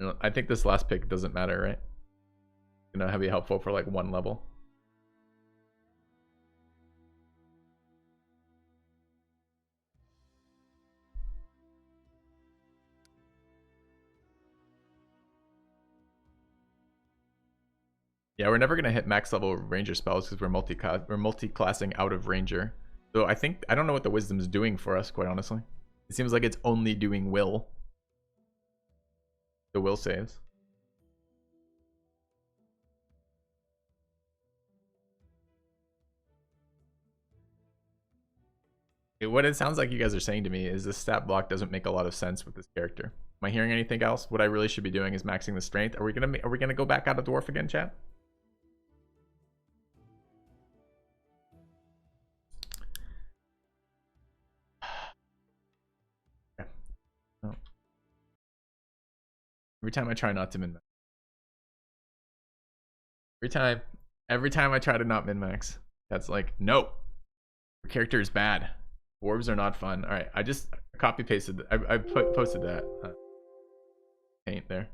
I think this last pick doesn't matter, right? You know, have be helpful for like one level. Yeah, we're never gonna hit max level ranger spells because we're multi-classing out of ranger. So I don't know what the wisdom's doing for us, quite honestly. It seems like it's only doing will. The will saves. What it sounds like you guys are saying to me is this stat block doesn't make a lot of sense with this character. Am I hearing anything else? What I really should be doing is maxing the strength. Are we gonna go back out of dwarf again, chat? Oh. Every time I try not to min-max. Every time I try to not min-max, that's like, no. Your character is bad. Dwarves are not fun. All right, I just copy pasted. I posted that paint there.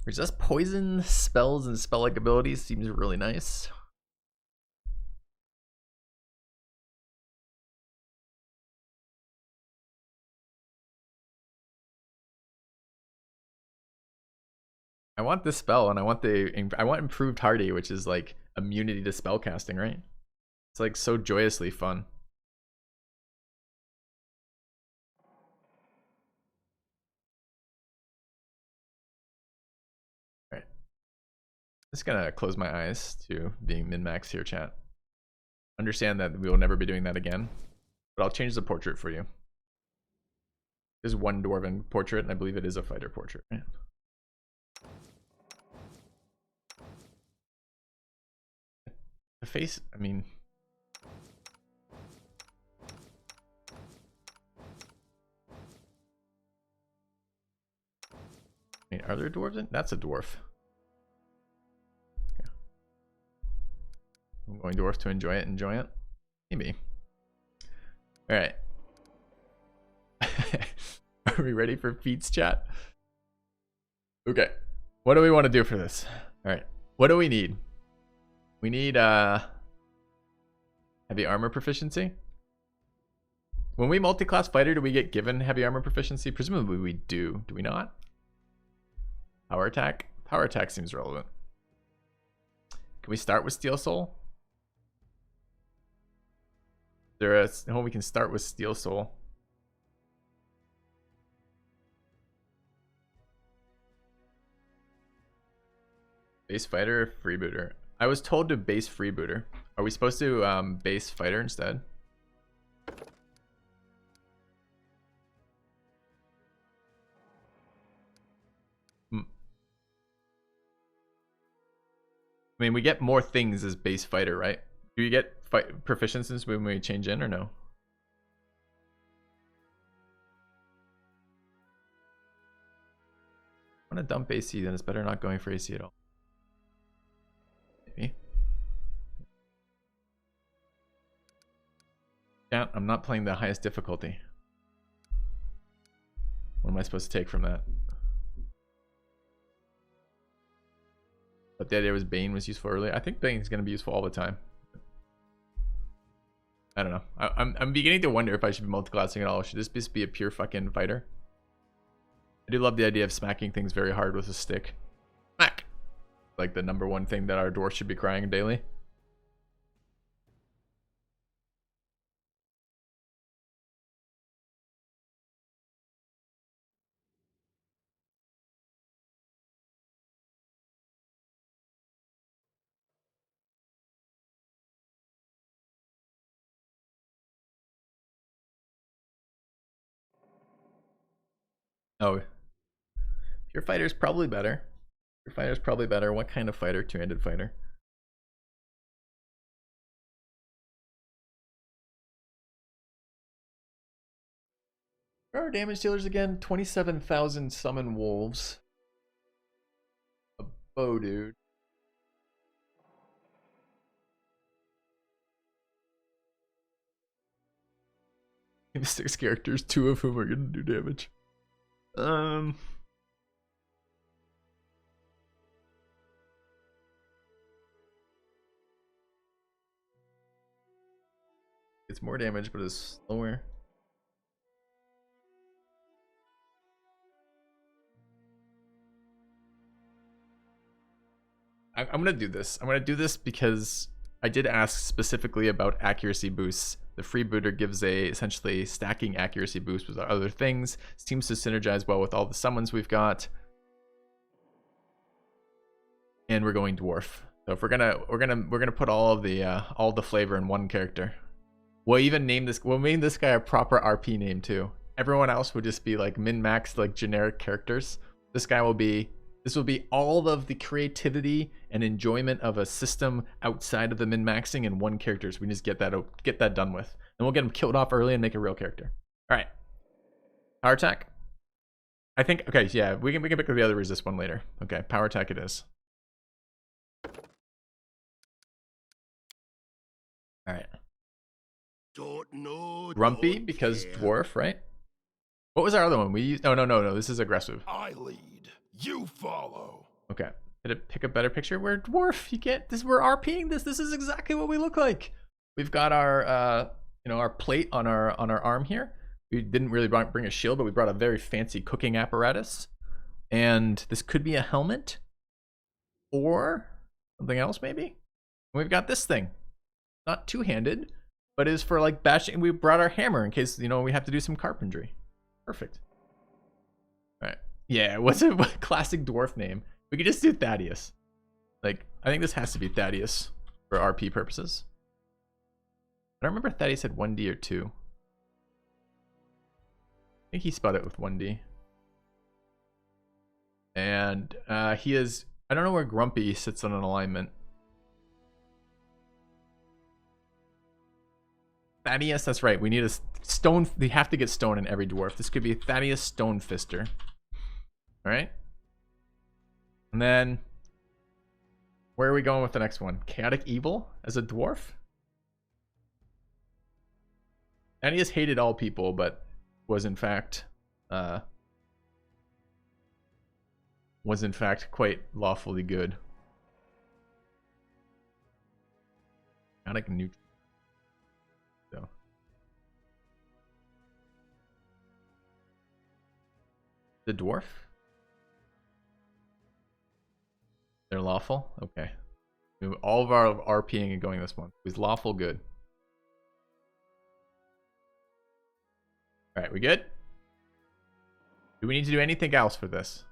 There's just poison spells and spell-like abilities. Seems really nice. I want this spell, and I want improved hardy, which is like immunity to spell casting, right? It's like so joyously fun. All right, just gonna close my eyes to being min-max here, chat. Understand that we will never be doing that again, but I'll change the portrait for you. There's one dwarven portrait, and I believe it is a fighter portrait, right? The face, I mean, are there dwarves in? That's a dwarf. Okay. I'm going dwarf to enjoy it. Maybe. All right. Are we ready for feats, chat? Okay. What do we want to do for this? All right. What do we need? We need heavy armor proficiency. When we multi-class fighter, do we get given heavy armor proficiency? Presumably we do. Do we not? Power attack? Power attack seems relevant. Can we start with Steel Soul? We can start with Steel Soul. Base fighter or freebooter? I was told to base freebooter. Are we supposed to base fighter instead? I mean, we get more things as base fighter, right? Do you get proficiencies when we change in or no? I want to dump AC, then it's better not going for AC at all. Maybe. Yeah, I'm not playing the highest difficulty. What am I supposed to take from that? But the idea was Bane was useful earlier. I think Bane is going to be useful all the time. I don't know. I'm beginning to wonder if I should be multiclassing at all. Should this just be a pure fucking fighter? I do love the idea of smacking things very hard with a stick. Smack! Like the #1 thing that our dwarf should be crying daily. Oh. Pure fighter's probably better. Pure fighter's probably better. What kind of fighter? Two-handed fighter. Where are our damage dealers again? 27,000 summon wolves. Oh, dude. Six characters, 2 of whom are gonna do damage. It's more damage, but it's slower. I'm gonna do this. I'm gonna do this because I did ask specifically about accuracy boosts. The freebooter gives a essentially stacking accuracy boost with other things. Seems to synergize well with all the summons we've got. And we're going dwarf. So if we're gonna put all the flavor in one character. We'll even name this. We'll name this guy a proper RP name too. Everyone else would just be like min-max, like generic characters. This guy will be. This will be all of the creativity and enjoyment of a system outside of the min-maxing in one character. So we just get that done with, and we'll get him killed off early and make a real character. All right, power attack. I think okay, yeah, we can pick up the other resist one later. Okay, power attack it is. All right. Don't know. Grumpy because dwarf, right? What was our other one? We used. No. This is aggressive. I lead. You follow. Okay. Did it pick a better picture? We're dwarf. You get this. We're RPing this. This is exactly what we look like. We've got our our plate on our arm here. We didn't really bring a shield, but we brought a very fancy cooking apparatus. And this could be a helmet or something else maybe. And we've got this thing. Not two-handed, but is for like bashing. We brought our hammer in case we have to do some carpentry. Perfect. All right. Yeah, what's a classic dwarf name? We could just do Thaddeus. Like, I think this has to be Thaddeus for RP purposes. I don't remember if Thaddeus had 1D or 2. I think he spot it with 1D. And he is, I don't know where Grumpy sits on an alignment. Thaddeus, that's right. We need a stone. They have to get stone in every dwarf. This could be Thaddeus Stone Fister. All right. And then, where are we going with the next one? Chaotic Evil as a dwarf? Thaddeus hated all people, but was in fact quite lawfully good. Chaotic Neutral. So. The dwarf? They're lawful? Okay. All of our RPing and going this one. He's lawful good. Alright, we good? Do we need to do anything else for this?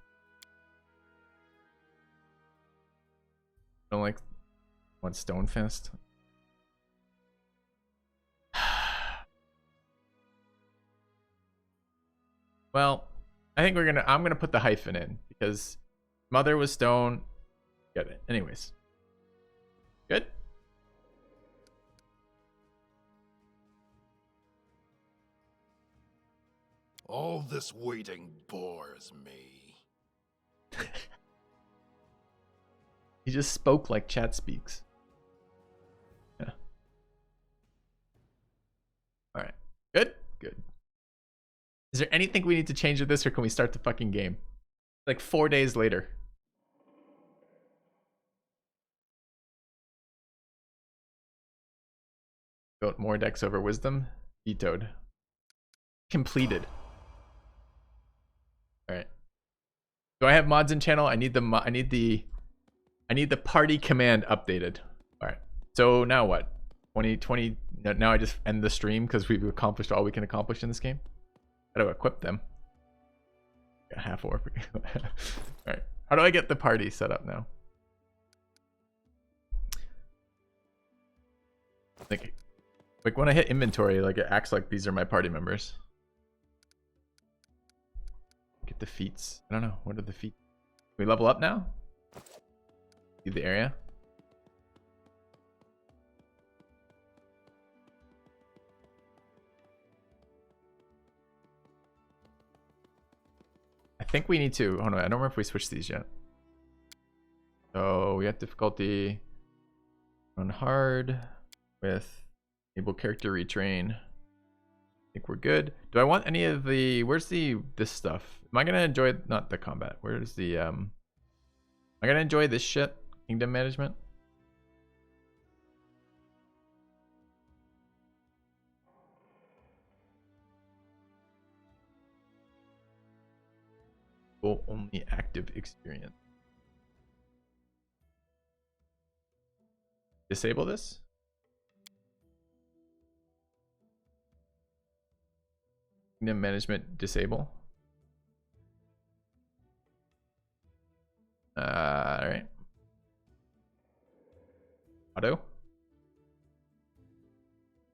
Don't like want Stone Fist? Well, I think I'm gonna put the hyphen in because Mother was stone. Get it. Anyways. Good? All this waiting bores me. He just spoke like chat speaks. Yeah. Alright. Good? Good. Is there anything we need to change with this, or can we start the fucking game? Like 4 days later. Built more decks over wisdom. Vetoed. Completed. Alright. Do I have mods in channel? I need the party command updated. Alright. So now what? 2020. Now I just end the stream because we've accomplished all we can accomplish in this game. How do I equip them? Got half orb. Alright. How do I get the party set up now? Like when I hit inventory, like it acts like these are my party members. Get the feats. I don't know. What are the feats? Can we level up now? See the area? I think we need to. Oh no, I don't remember if we switched these yet. So we have difficulty on hard with enable character retrain. I think we're good. Do I want any of the, where's this stuff? Am I gonna enjoy, not the combat, where's the, am I gonna enjoy this shit? Kingdom management? Full only active experience. Disable this? Kingdom management disable. Alright. Auto?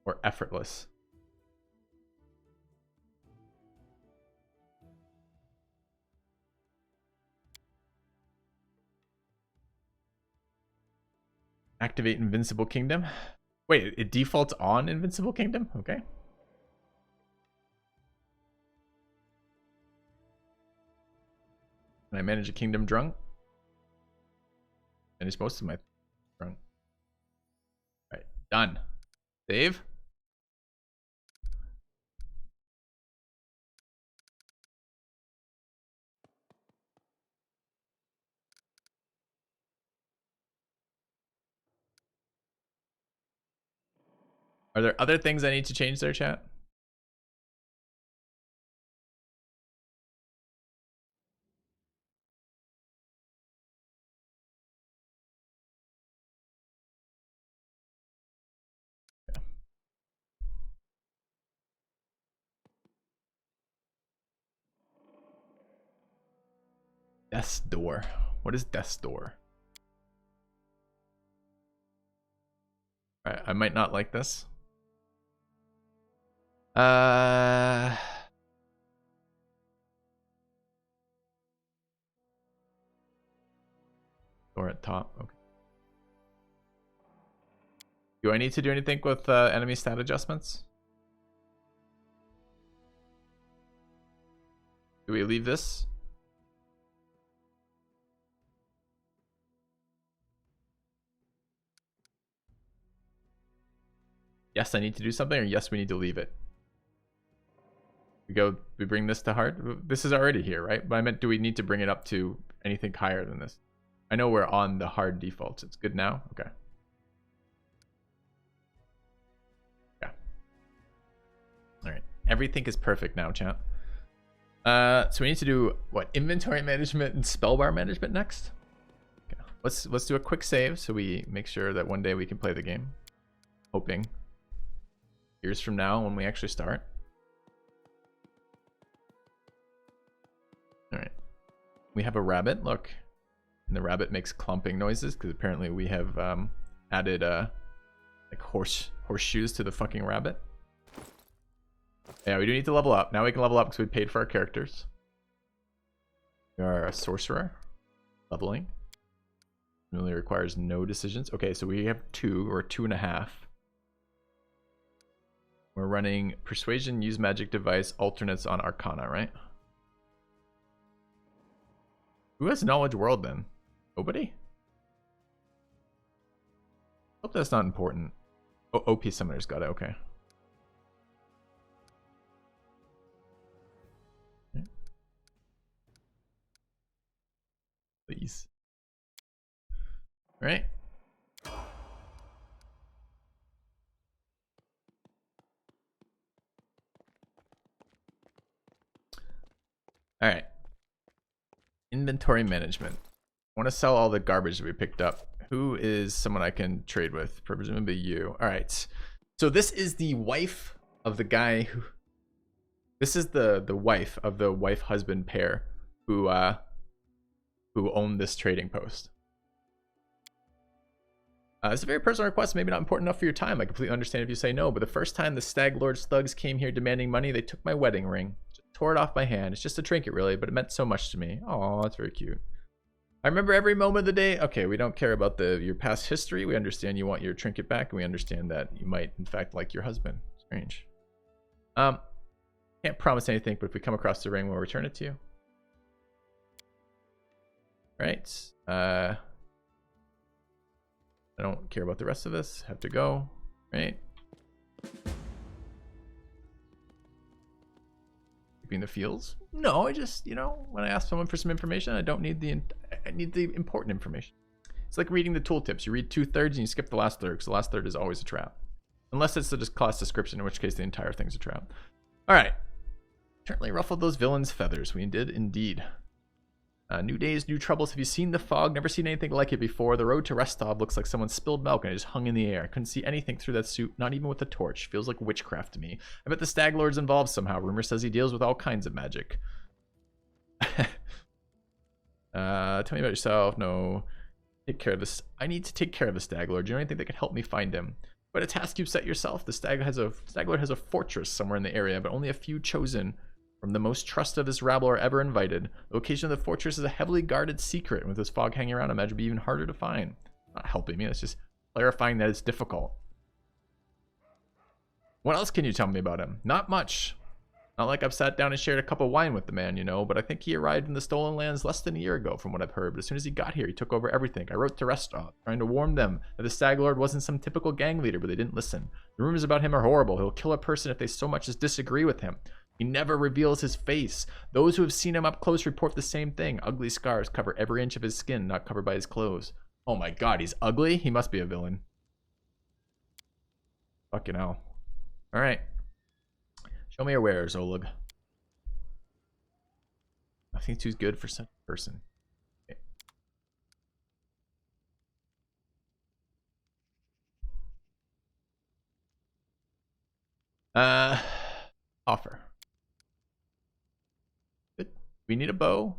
Or effortless? Activate Invincible Kingdom. Wait, it defaults on Invincible Kingdom? Okay. Can I manage a kingdom drunk? Manage most of my drunk. Alright, done. Save. Are there other things I need to change there, chat? Death's Door. What is Death's Door? Alright, I might not like this. Door at top. Okay. Do I need to do anything with enemy stat adjustments? Do we leave this? Yes, I need to do something, or yes, we need to leave it. We bring this to hard. This is already here, right? But I meant, do we need to bring it up to anything higher than this? I know we're on the hard defaults. It's good now. Okay. Yeah. All right. Everything is perfect now, chat. So we need to do what? Inventory management and spellbar management next. Okay. Let's do a quick save so we make sure that one day we can play the game. Hoping. Years from now when we actually start. All right. We have a rabbit. Look. And the rabbit makes clumping noises because apparently we have added like horseshoes to the fucking rabbit. Yeah, we do need to level up. Now we can level up because we paid for our characters. We are a sorcerer. Leveling. Really requires no decisions. Okay, so we have 2 or 2.5. We're running persuasion, use magic device, alternates on arcana, right? Who has knowledge world then? Nobody? Hope that's not important. Oh, OP summoners got it, okay. Please. All right. All right. Inventory management. I want to sell all the garbage that we picked up. Who is someone I can trade with? Presumably you. All right. So this is the wife of the guy who. This is the wife of the wife-husband pair who own this trading post. It's a very personal request, maybe not important enough for your time. I completely understand if you say no, but the first time the Stag Lord's thugs came here demanding money, they took my wedding ring. Just tore it off my hand. It's just a trinket, really, but it meant so much to me. Oh, that's very cute. I remember every moment of the day. Okay, we don't care about your past history. We understand you want your trinket back, and we understand that you might, in fact, like your husband. Strange. Can't promise anything, but if we come across the ring, we'll return it to you. Right. I don't care about the rest of this. Have to go, right? Keeping the fields? No, I just, you know, when I ask someone for some information, I don't need I need the important information. It's like reading the tooltips. You read 2/3 and you skip the last third because the last third is always a trap. Unless it's just class description, in which case the entire thing's a trap. All right. Certainly ruffled those villains' feathers. We did indeed. New days, new troubles. Have you seen the fog? Never seen anything like it before. The road to Restov looks like someone spilled milk and it just hung in the air. I couldn't see anything through that suit, not even with a torch. Feels like witchcraft to me. I bet the Stag Lord's involved somehow. Rumor says he deals with all kinds of magic. Tell me about yourself. No. Take care of this. I need to take care of the Stag Lord. Do you know anything that could help me find him? But a task you've set yourself. The Stag Lord has a fortress somewhere in the area, but only a few chosen from the most trust of his rabble are ever invited. The location of the fortress is a heavily guarded secret, and with this fog hanging around, I imagine it'd be even harder to find. Not helping me, it's just clarifying that it's difficult. What else can you tell me about him? Not much. Not like I've sat down and shared a cup of wine with the man, you know, but I think he arrived in the Stolen Lands less than a year ago from what I've heard. But as soon as he got here, he took over everything. I wrote to Restov, trying to warn them that the Stag Lord wasn't some typical gang leader, but they didn't listen. The rumors about him are horrible. He'll kill a person if they so much as disagree with him. He never reveals his face. Those who have seen him up close report the same thing. Ugly scars cover every inch of his skin, not covered by his clothes. Oh my god, he's ugly? He must be a villain. Fucking hell. Alright. Show me your wares, Oleg. Nothing too good for such a person. Okay. Offer. Good. We need a bow.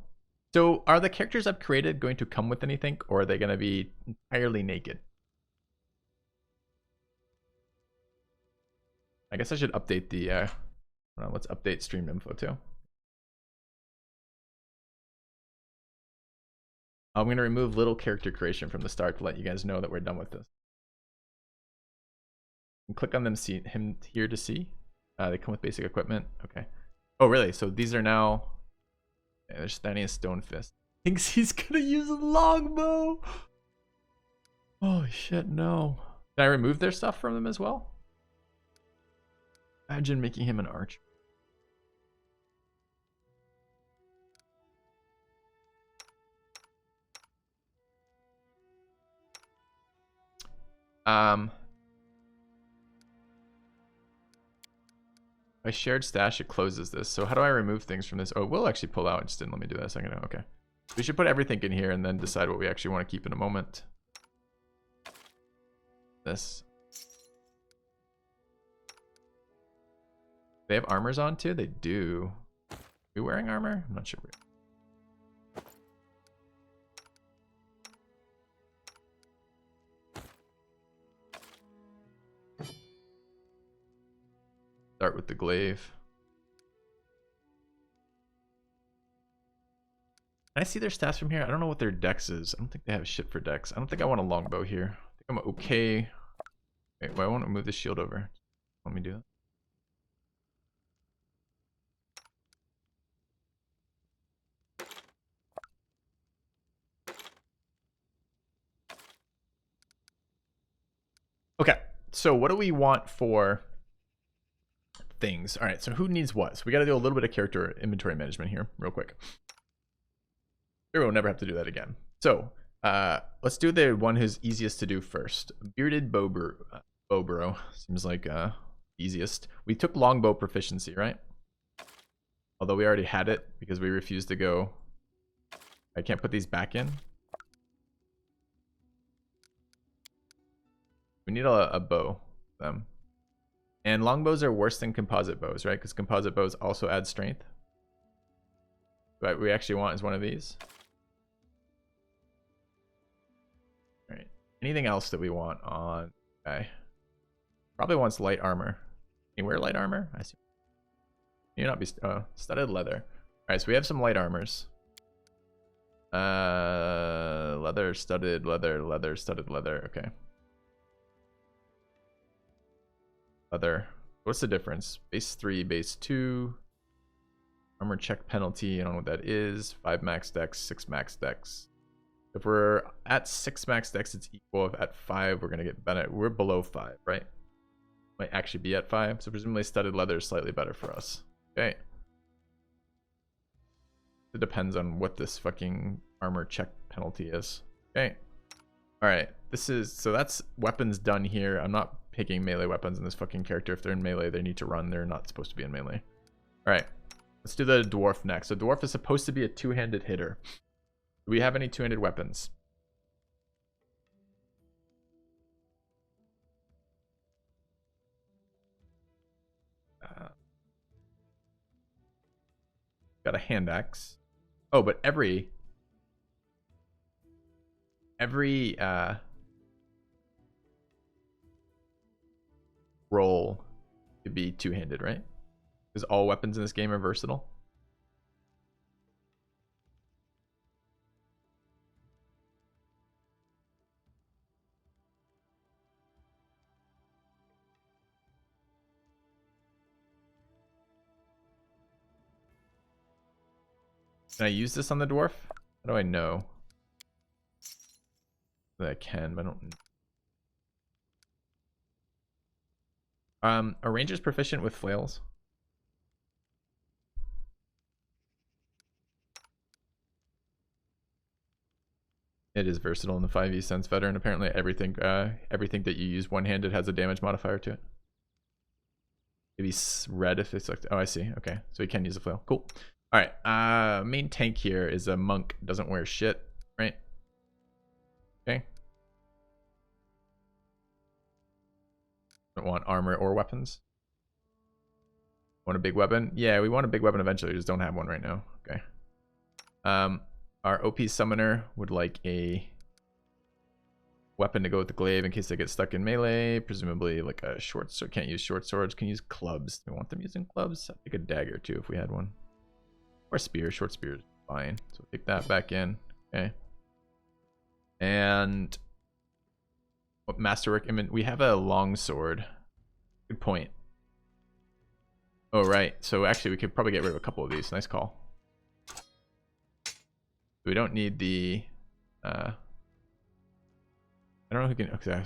So are the characters I've created going to come with anything, or are they going to be entirely naked? I guess I should update the hold on, let's update stream info too. I'm going to remove little character creation from the start to let you guys know that we're done with this. And click on them, see him here to see. They come with basic equipment. Okay. Oh, really? So these are now. Yeah, they're standing a stone fist. Thinks he's gonna use a longbow. Oh shit! No. Did I remove their stuff from them as well? Imagine making him an archer. I shared stash, it closes this. So how do I remove things from this? Oh, it will actually pull out. It just didn't let me do that a second ago. Okay. We should put everything in here and then decide what we actually want to keep in a moment. This. They have armors on too? They do. Are we wearing armor? I'm not sure. Start with the glaive. Can I see their stats from here? I don't know what their dex is. I don't think they have shit for dex. I don't think I want a longbow here. I think I'm okay. Wait, why won't I move the shield over? Let me do that. Okay, so what do we want for things? All right, so who needs what? So we got to do a little bit of character inventory management here real quick. We'll never have to do that again. So let's do the one who's easiest to do first. Bearded Bowbro seems like easiest. We took longbow proficiency, right? Although we already had it because we refused to go. I can't put these back in. We need a bow. And longbows are worse than composite bows, right? Because composite bows also add strength. What we actually want is one of these. All right. Anything else that we want on guy? Probably wants light armor. Can you wear light armor? I see. You not be studded leather. All right, so we have some light armors. Leather, studded leather, leather, studded leather. Okay. Leather. What's the difference? Base 3, base 2. Armor check penalty. I don't know what that is. 5 max dex, 6 max dex. If we're at 6 max dex, it's equal. If at 5, we're gonna get better. We're below 5, right? Might actually be at 5. So presumably studded leather is slightly better for us. Okay. It depends on what this fucking armor check penalty is. Okay. All right. So that's weapons done here. I'm not picking melee weapons in this fucking character. If they're in melee, they need to run. They're not supposed to be in melee. All right. Let's do the dwarf next. So dwarf is supposed to be a two-handed hitter. Do we have any two-handed weapons? Got a hand axe. Oh, but every roll could be two-handed, right? Because all weapons in this game are versatile. Can I use this on the dwarf? How do I know that I can? But I don't. Are rangers proficient with flails? It is versatile in the 5e sense veteran. Apparently everything that you use one-handed has a damage modifier to it. Maybe red if it's like, oh, I see. Okay, so he can use a flail. Cool. All right. Main tank here is a monk. Doesn't wear shit, right? Okay. Don't want armor or weapons. Want a big weapon? Yeah, we want a big weapon eventually. We just don't have one right now. Okay. Our OP summoner would like a weapon to go with the glaive in case they get stuck in melee. Presumably like a short sword. Can't use short swords. Can use clubs. Do we want them using clubs? I think a dagger too if we had one. Or spear. Short spear is fine. So we'll take that back in. Okay. And what masterwork? I mean, we have a long sword. Good point. Oh, right. So actually we could probably get rid of a couple of these. Nice call. We don't need the I don't know who can, okay,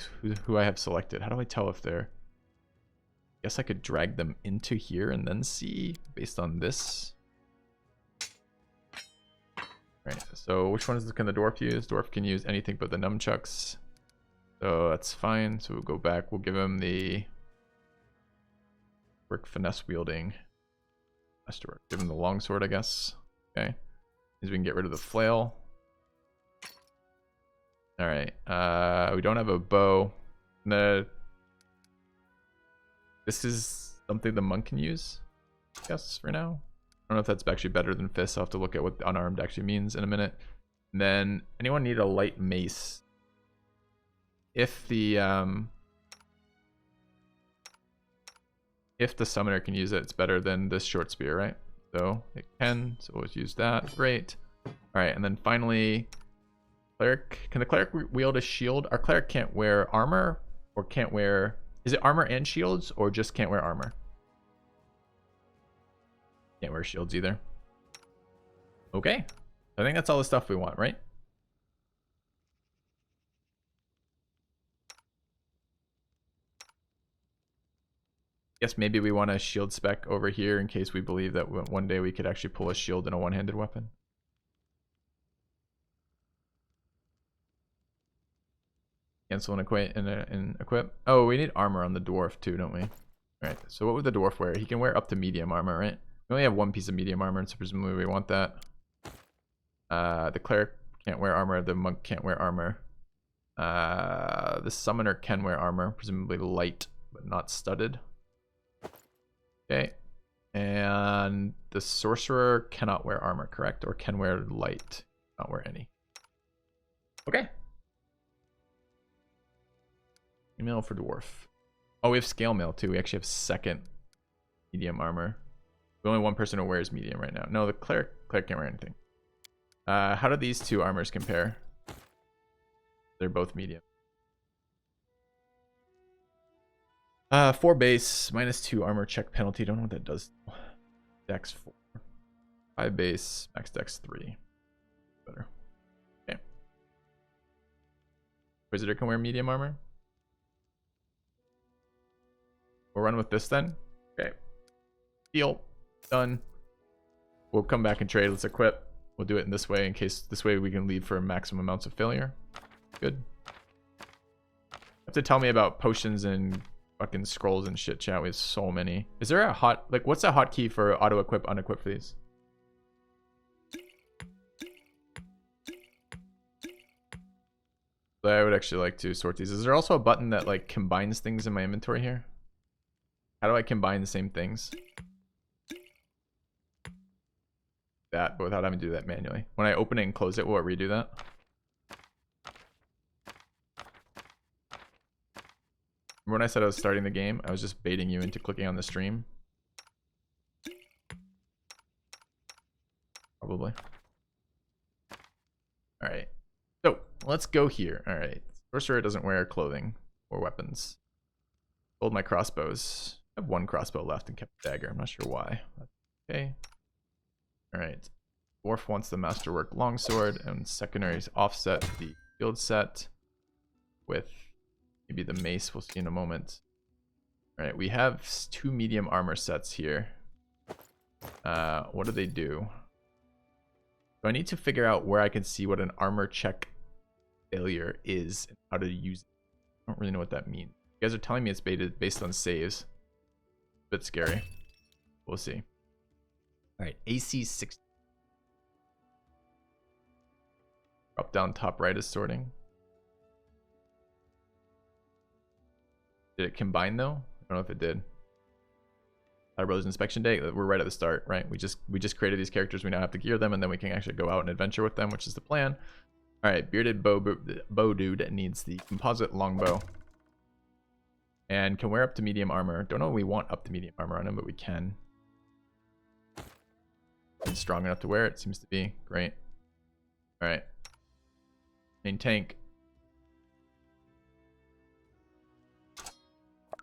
who I have selected. How do I tell if they're, I guess I could drag them into here and then see based on this. Right, so which ones can the dwarf use? Dwarf can use anything but the nunchucks. So that's fine. So we'll go back. We'll give him the work finesse wielding. Give him the longsword, I guess. Okay. Means we can get rid of the flail. All right. We don't have a bow. This is something the monk can use, I guess, for now. I don't know if that's actually better than fists. I'll have to look at what unarmed actually means in a minute. And then anyone need a light mace? If the summoner can use it, it's better than this short spear, right? So it can, so let's use that. Great. All right, and then finally, cleric. Can the cleric wield a shield? Our cleric can't wear armor, or can't wear, is it armor and shields, or just can't wear armor? Can't wear shields either. Okay, I think that's all the stuff we want, right? Guess maybe we want a shield spec over here in case we believe that one day we could actually pull a shield in a one-handed weapon. Cancel and equip. Oh, we need armor on the dwarf too, don't we? All right, so what would the dwarf wear? He can wear up to medium armor, right? We only have one piece of medium armor, so presumably we want that. The cleric can't wear armor. The monk can't wear armor. The summoner can wear armor, presumably light, but not studded. Okay. And the sorcerer cannot wear armor, correct? Or can wear light, not wear any. Okay. Email for dwarf. Oh, we have scale mail too. We actually have second medium armor. The only one person who wears medium right now. No, the cleric can't wear anything. How do these two armors compare? They're both medium. 4 base, -2 armor check penalty. Don't know what that does. Dex 4. 5 base, max dex 3. Better. Okay. Inquisitor can wear medium armor. We'll run with this then. Okay. Deal. Done. We'll come back and trade. Let's equip. We'll do it in this way in case this way we can leave for maximum amounts of failure. Good. You have to tell me about potions and fucking scrolls and shit, chat. We have so many. Is there a hot, like, what's a hotkey for auto equip, unequip for these? I would actually like to sort these. Is there also a button that like combines things in my inventory here? How do I combine the same things? That, but without having to do that manually. When I open it and close it, will it redo that? Remember when I said I was starting the game? I was just baiting you into clicking on the stream. Probably. Alright. So, let's go here. Alright. Sorcerer doesn't wear clothing or weapons. Sold my crossbows. I have one crossbow left and kept a dagger. I'm not sure why. Okay. Alright. Dwarf wants the masterwork longsword, and secondaries offset the field set with maybe the mace. We'll see in a moment. Alright, we have 2 medium armor sets here. What do they do? So I need to figure out where I can see what an armor check failure is and how to use it. I don't really know what that means. You guys are telling me it's based on saves. A bit scary. We'll see. Alright, AC 60. Up, down, top, right is sorting. Did it combine though? I don't know if it did. Brothers Inspection Day. We're right at the start, right? We just created these characters. We now have to gear them, and then we can actually go out and adventure with them, which is the plan. All right, bearded bow dude needs the composite longbow, and can wear up to medium armor. Don't know if we want up to medium armor on him, but we can. He's strong enough to wear it. Seems to be great. All right, main tank.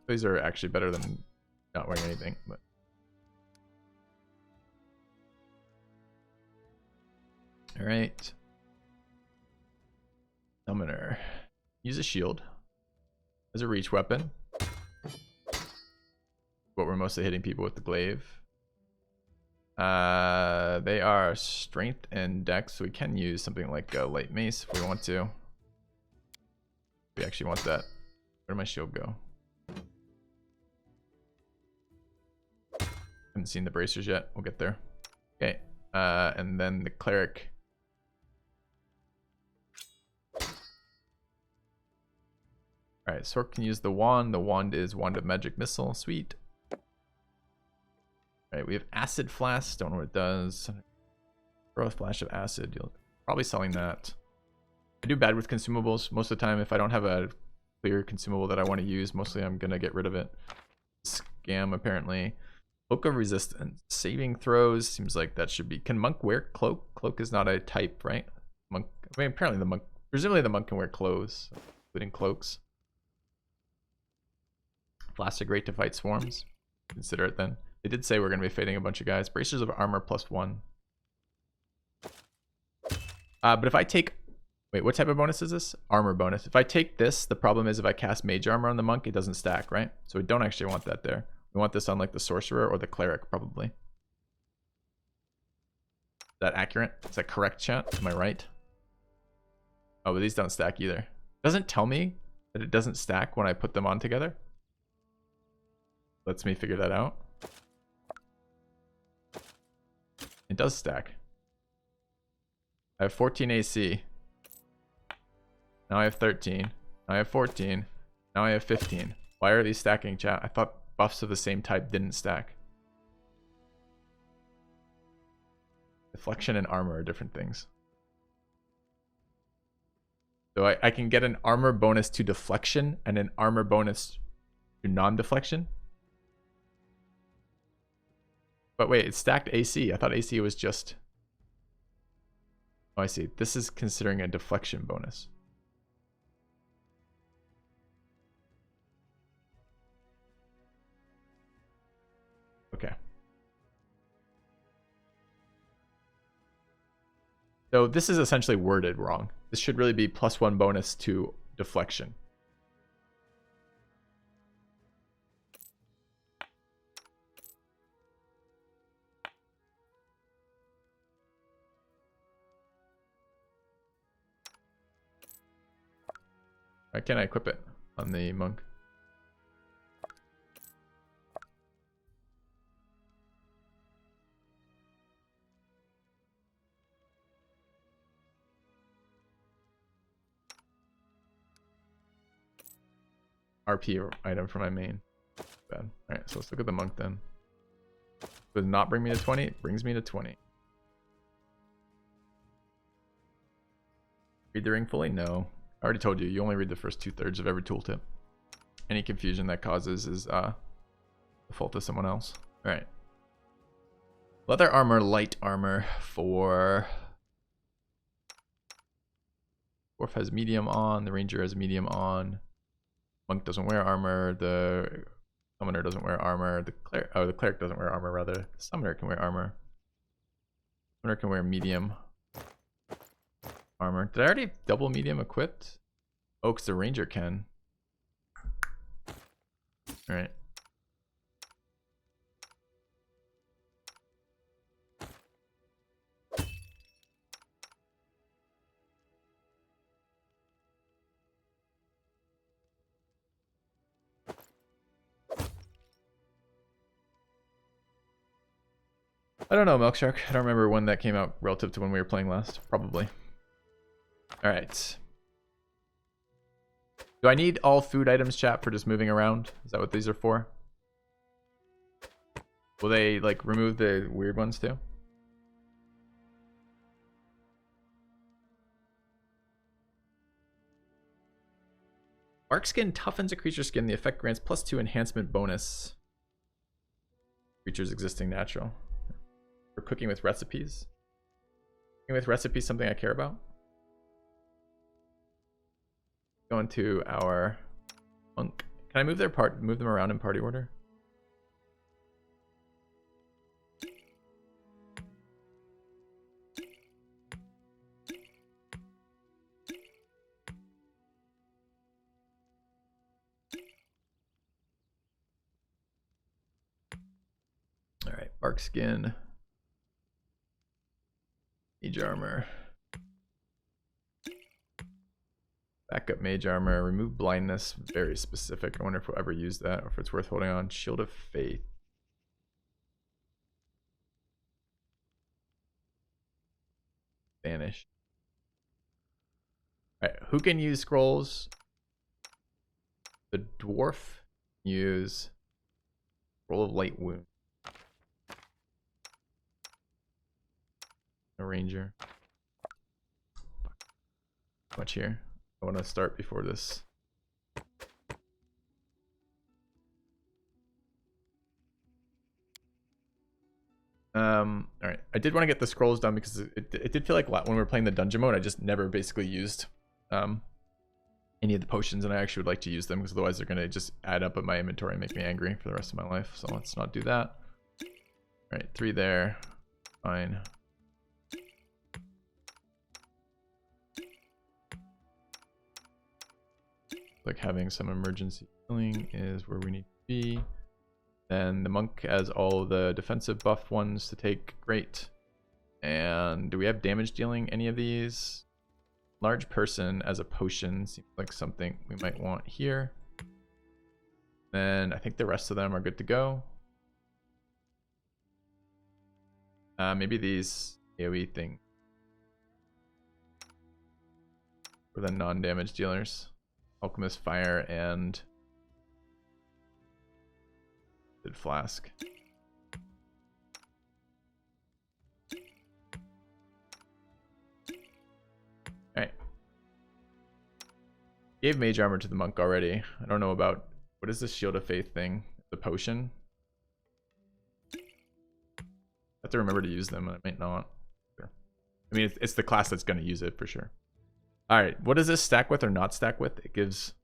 These are actually better than not wearing anything, but. All right. Summoner. Use a shield as a reach weapon. But we're mostly hitting people with the glaive. They are strength and dex, so we can use something like a light mace if we want to. We actually want that. Where did my shield go? Haven't seen the bracers yet. We'll get there. Okay. And then the cleric. Alright, Sork can use the wand. The wand is Wand of Magic Missile. Sweet. Alright, we have Acid Flask. Don't know what it does. Throw a flash of acid. You'll probably selling that. I do bad with consumables. Most of the time, if I don't have a clear consumable that I want to use, mostly I'm going to get rid of it. Scam, apparently. Cloak of Resistance. Saving throws. Seems like that should be... Can monk wear cloak? Cloak is not a type, right? Monk. I mean, apparently the monk... Presumably the monk can wear clothes, including cloaks. Flasks are great to fight swarms. Consider it then. They did say we're going to be fading a bunch of guys. Bracers of armor +1. But if I take... Wait, what type of bonus is this? Armor bonus. If I take this, the problem is if I cast mage armor on the monk, it doesn't stack, right? So we don't actually want that there. We want this on like the sorcerer or the cleric, probably. Is that accurate? Is that correct, chat? Am I right? Oh, but these don't stack either. It doesn't tell me that it doesn't stack when I put them on together. Lets me figure that out. It does stack. I have 14 AC. Now I have 13. Now I have 14. Now I have 15. Why are these stacking, chat? I thought buffs of the same type didn't stack. Deflection and armor are different things. So I can get an armor bonus to deflection and an armor bonus to non-deflection. But wait, it's stacked AC. I thought AC was just... Oh, I see. This is considering a deflection bonus. Okay. So this is essentially worded wrong. This should really be +1 bonus to deflection. Why can't I equip it on the monk? RP item for my main. Bad. Alright, so let's look at the monk then. Does not bring me to 20, it brings me to 20. Read the ring fully? No. I already told you, you only read the first 2/3 of every tooltip. Any confusion that causes is the fault of someone else. Alright. Leather armor, light armor for... Dwarf has medium on, the ranger has medium on. Monk doesn't wear armor, the summoner doesn't wear armor, the cleric doesn't wear armor rather. The summoner can wear armor. Summoner can wear medium armor. Did I already double medium equipped? Oh, because the ranger can. Alright. I don't know, Milkshark. I don't remember when that came out relative to when we were playing last. Probably. Alright. Do I need all food items, chat, for just moving around? Is that what these are for? Will they, like, remove the weird ones too? Bark skin toughens a creature's skin. The effect grants +2 enhancement bonus. Creatures existing natural. For cooking with recipes. Cooking with recipes, something I care about. Go into our monk. Can I move move them around in party order? All right, bark skin. Mage armor. Backup mage armor. Remove blindness. Very specific. I wonder if we'll ever use that or if it's worth holding on. Shield of Faith. Vanish. Alright, who can use scrolls? The dwarf can use Scroll of Light Wound. A ranger. Much here. I want to start before this. Alright. I did want to get the scrolls done because it did feel like when we were playing the dungeon mode, I just never basically used any of the potions, and I actually would like to use them because otherwise they're going to just add up in my inventory and make me angry for the rest of my life. So let's not do that. Alright, 3 there. Fine. Like having some emergency healing is where we need to be. Then the monk has all the defensive buff ones to take. Great. And do we have damage dealing any of these? Large person as a potion seems like something we might want here. Then I think the rest of them are good to go. Maybe these AoE thing for the non-damage dealers. Alchemist Fire and Flask. Alright. Gave mage armor to the monk already. I don't know about what is this Shield of Faith thing? The potion? I have to remember to use them, and I might not. Sure. I mean, it's the class that's going to use it for sure. Alright, what does this stack with or not stack with? It gives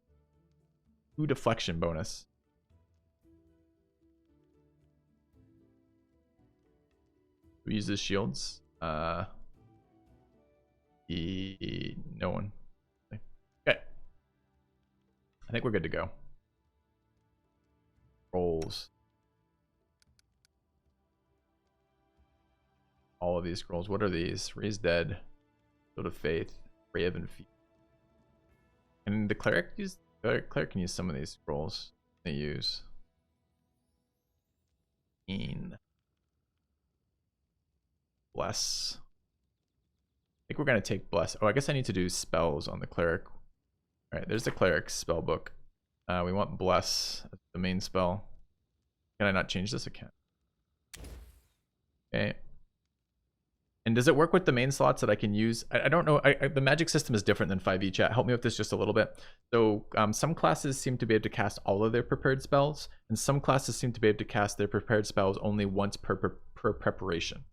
2 deflection bonus. Who uses shields? No one. Okay. think we're good to go. Scrolls. All of these scrolls. What are these? Raise Dead. Field of Faith. Ray of Feet. Can the cleric use? Cleric can use some of these scrolls. They use. Bless. I think we're gonna take bless. Oh, I guess I need to do spells on the cleric. All right, there's the cleric's spell book. We want bless as the main spell. Can I not change this? I can't. Okay. And does it work with the main slots that I can use? I don't know. The magic system is different than 5e chat. Help me with this just a little bit. So some classes seem to be able to cast all of their prepared spells, and some classes seem to be able to cast their prepared spells only once per preparation.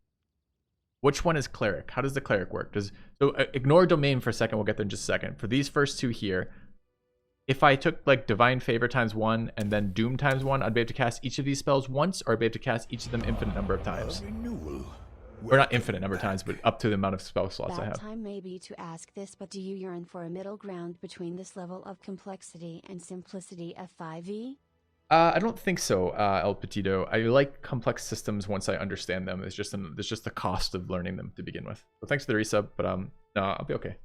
Which one is cleric? How does the cleric work? So ignore domain for a second. We'll get there in just a second. For these first two here, if I took like Divine Favor times 1 and then Doom times 1, I'd be able to cast each of these spells once, or I'd be able to cast each of them infinite number of times. Or not infinite number of times, but up to the amount of spell slots I have. Time may be to ask this, but do you yearn for a middle ground between this level of complexity and simplicity of 5e? I don't think so, El Petito. I like complex systems once I understand them. It's just the cost of learning them to begin with. So thanks for the resub, but no, I'll be okay.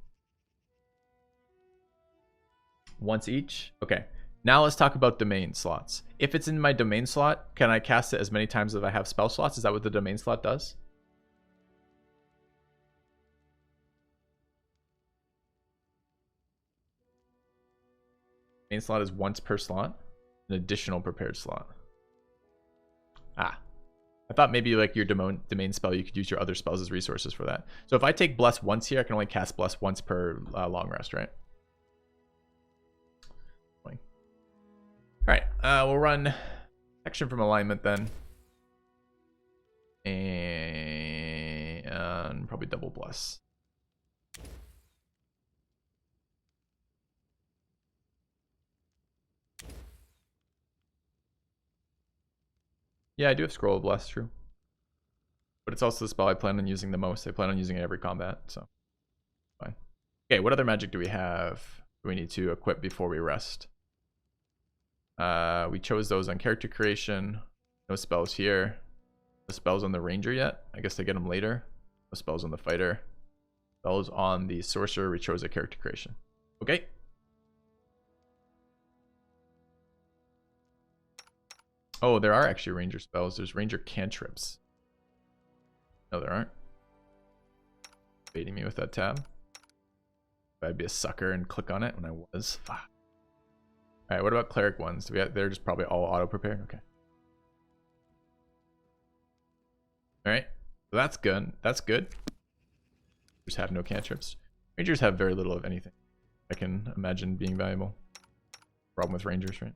Once each? Okay. Now let's talk about domain slots. If it's in my domain slot, can I cast it as many times as I have spell slots? Is that what the domain slot does? Main slot is once per slot. An additional prepared slot. I thought maybe like your domain spell, you could use your other spells as resources for that. So if I take bless once here, I can only cast bless once per long rest, right? All right, we'll run action from alignment then, and probably double bless. Yeah, I do have Scroll of Bless, true. But it's also the spell I plan on using the most. I plan on using it every combat, so fine. Okay, what other magic do we have we need to equip before we rest? We chose those on character creation. No spells here. No spells on the ranger yet. I guess they get them later. No spells on the fighter. Spells on the sorcerer. We chose a character creation. Okay. Oh, there are actually ranger spells. There's ranger cantrips. No, there aren't. Baiting me with that tab. I'd be a sucker and click on it when I was. All right, what about cleric ones? They're just probably all auto prepared. Okay. All right, so that's good. That's good. Rangers have no cantrips. Rangers have very little of anything I can imagine being valuable. Problem with rangers, right?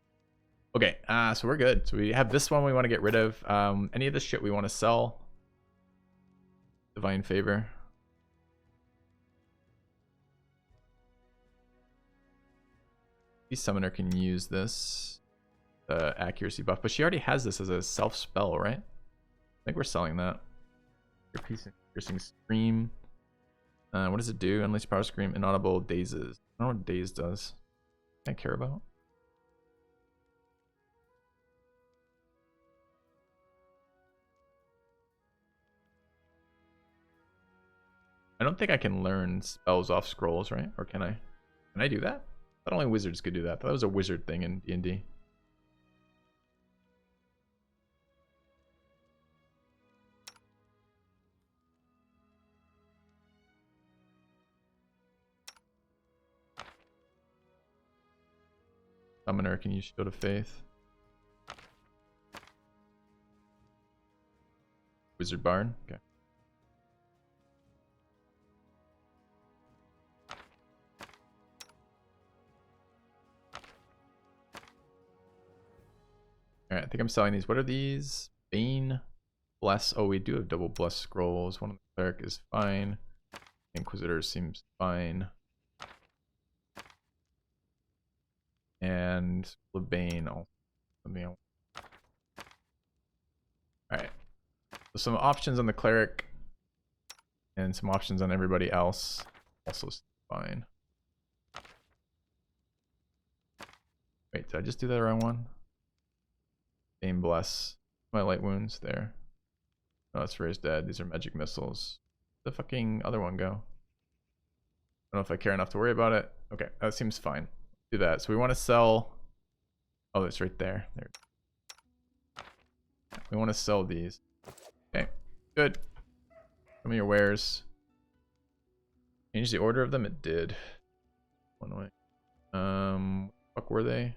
Okay, so we're good. So we have this one we want to get rid of. Any of this shit we want to sell. Divine Favor. The summoner can use this. The accuracy buff. But she already has this as a self spell, right? I think we're selling that. Piercing Scream. What does it do? Unleash Power Scream. Inaudible Dazes. I don't know what Daze does. I care about. I don't think I can learn spells off scrolls, right? Or can I? Can I do that? I thought only wizards could do that. That was a wizard thing in D&D. Summoner can use Shield of Faith. Wizard Bard. Okay. Alright, I think I'm selling these. What are these? Bane, Bless. Oh, we do have double Bless scrolls. One of the cleric is fine. Inquisitor seems fine. And Bane also. Alright. So some options on the cleric. And some options on everybody else. Also fine. Wait, did I just do the wrong one? Aim bless. My light wounds there. No, that's raised dead. These are magic missiles. Where'd the fucking other one go? I don't know if I care enough to worry about it. Okay, that seems fine. Do that. So we want to sell. Oh, it's right there. There. We want to sell these. Okay, good. Some of your wares. Change the order of them. It did. One way. Fuck were they?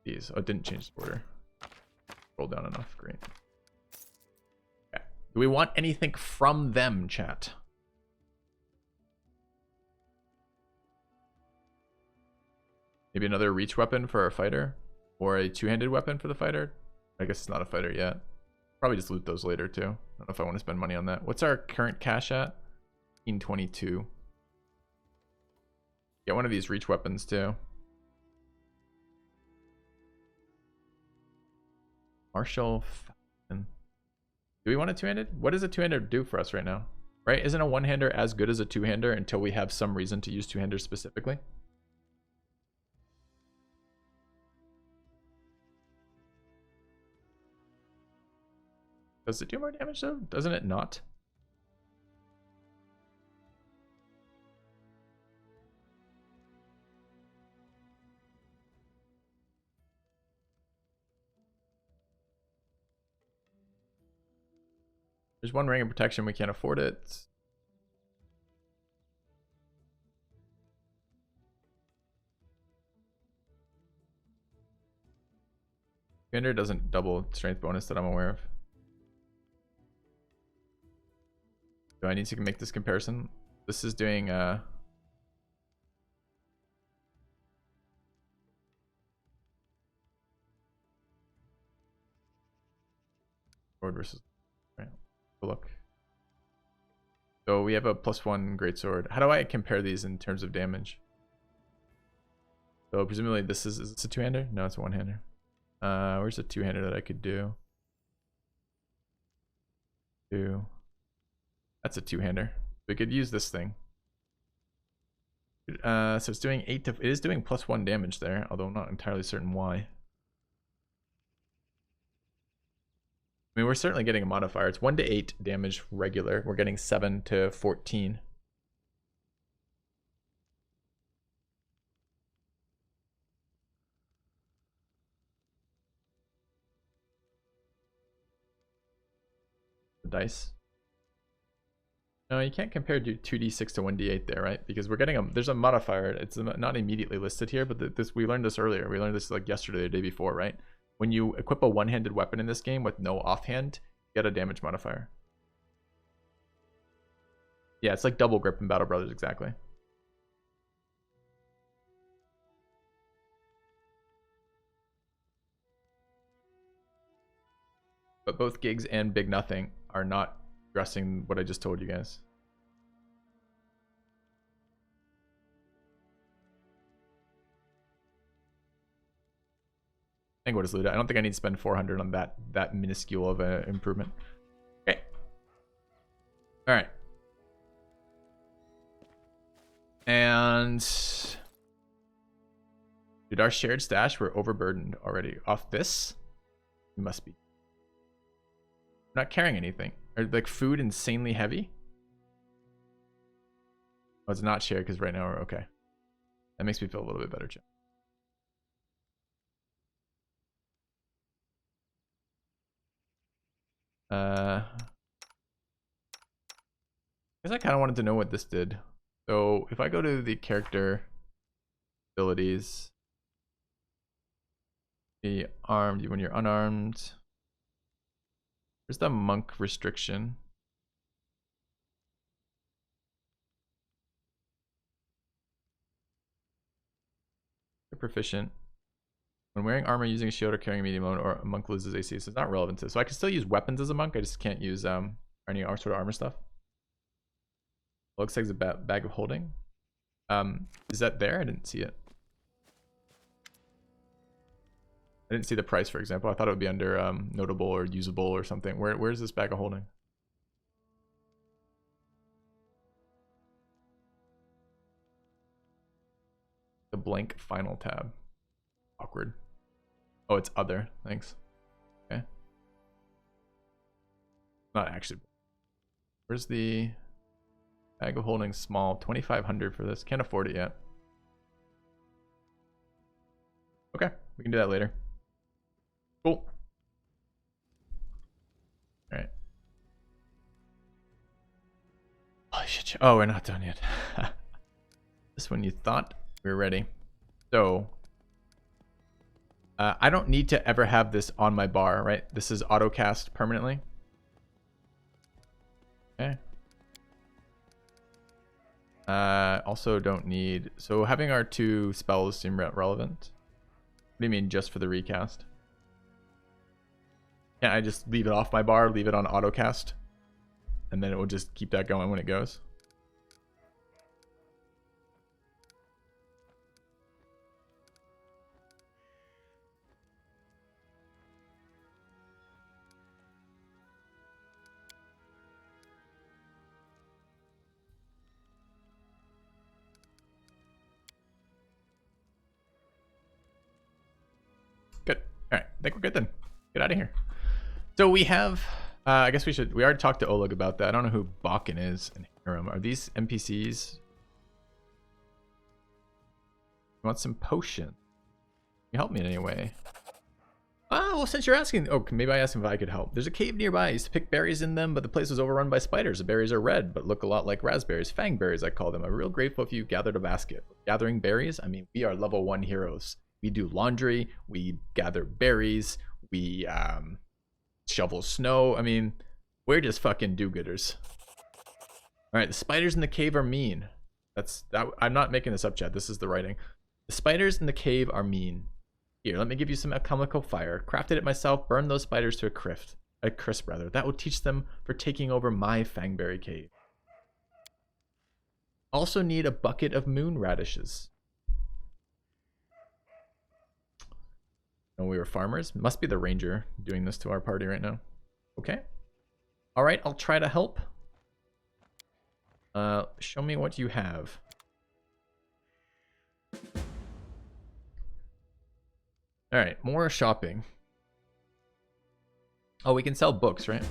These. Oh, it didn't change the order. Roll down enough. Great. Okay. Do we want anything from them, chat? Maybe another reach weapon for our fighter? Or a two-handed weapon for the fighter? I guess it's not a fighter yet. Probably just loot those later, too. I don't know if I want to spend money on that. What's our current cash at? 1822. Get one of these reach weapons, too. Marshall Falcon. Do we want a two-handed? What does a two-hander do for us right now? Right? Isn't a one-hander as good as a two-hander until we have some reason to use two-handers specifically? Does it do more damage though? Doesn't it not? There's one ring of protection, we can't afford it. Commander doesn't double strength bonus that I'm aware of. Do I need to make this comparison? This is doing sword versus right. Look. So we have a +1 greatsword. How do I compare these in terms of damage? So presumably this is this a two-hander? No, it's a one-hander. Where's the two-hander that I could do? That's a two-hander. We could use this thing. So it's doing it is doing +1 damage there, although I'm not entirely certain why. I mean, we're certainly getting a modifier. It's 1 to 8 damage regular. We're getting 7 to 14. The dice. No, you can't compare 2d6 to 1d8 there, right? Because we're getting there's a modifier. It's not immediately listed here, but this we learned this earlier. We learned this like yesterday, the day before, right? When you equip a one-handed weapon in this game with no offhand, you get a damage modifier. Yeah, it's like double grip in Battle Brothers, exactly. But both Gigs and Big Nothing are not addressing what I just told you guys. I think what is loot? I don't think I need to spend 400 on that minuscule of an improvement. Okay. All right. And dude, our shared stash, we're overburdened already. Off this, we must be. We're not carrying anything. Are like food insanely heavy? Oh, it's not shared because right now we're okay. That makes me feel a little bit better, Jim. I guess I kind of wanted to know what this did. So if I go to the character abilities, the armed, when you're unarmed, there's the monk restriction. You're proficient. When wearing armor, using a shield or carrying a medium load, or a monk loses AC, so it's not relevant to. So I can still use weapons as a monk. I just can't use any sort of armor stuff. Looks like it's a bag of holding. Is that there? I didn't see it. I didn't see the price, for example. I thought it would be under notable or usable or something. Where's this bag of holding? the blank final tab. Awkward. Oh, it's other. Thanks. Okay. Not actually. Where's the bag of holding small? 2,500 for this. Can't afford it yet. Okay, we can do that later. Cool. All right. Holy shit. Oh, we're not done yet. This one you thought we were ready. So I don't need to ever have this on my bar, right? This is auto cast permanently. Okay. Also don't need, so having our 2 spells seem relevant. What do you mean just for the recast? Can't I just leave it off my bar, leave it on auto cast, and then it will just keep that going when it goes? Good. All right. I think we're good then. Get out of here. So we have, I guess we already talked to Oleg about that. I don't know who Bakken is and Hiram. Are these NPCs? You want some potion? Can you help me in any way? Well, since you're asking, oh, maybe I asked him if I could help. There's a cave nearby. I used to pick berries in them, but the place was overrun by spiders. The berries are red, but look a lot like raspberries. Fang berries, I call them. I'm real grateful if you gathered a basket. Gathering berries? I mean, we are level 1 heroes. We do laundry. We gather berries. We shovel snow. I mean, we're just fucking do-gooders. All right, the spiders in the cave are mean. I'm not making this up, Chad. This is the writing. The spiders in the cave are mean. Here, let me give you some alchemical fire. Crafted it myself. Burn those spiders to a crisp rather. That will teach them for taking over my fangberry cave. Also need a bucket of moon radishes. No, we were farmers. Must be the ranger doing this to our party right now. Okay. All right, I'll try to help. Show me what you have. All right, more shopping. Oh, we can sell books, right?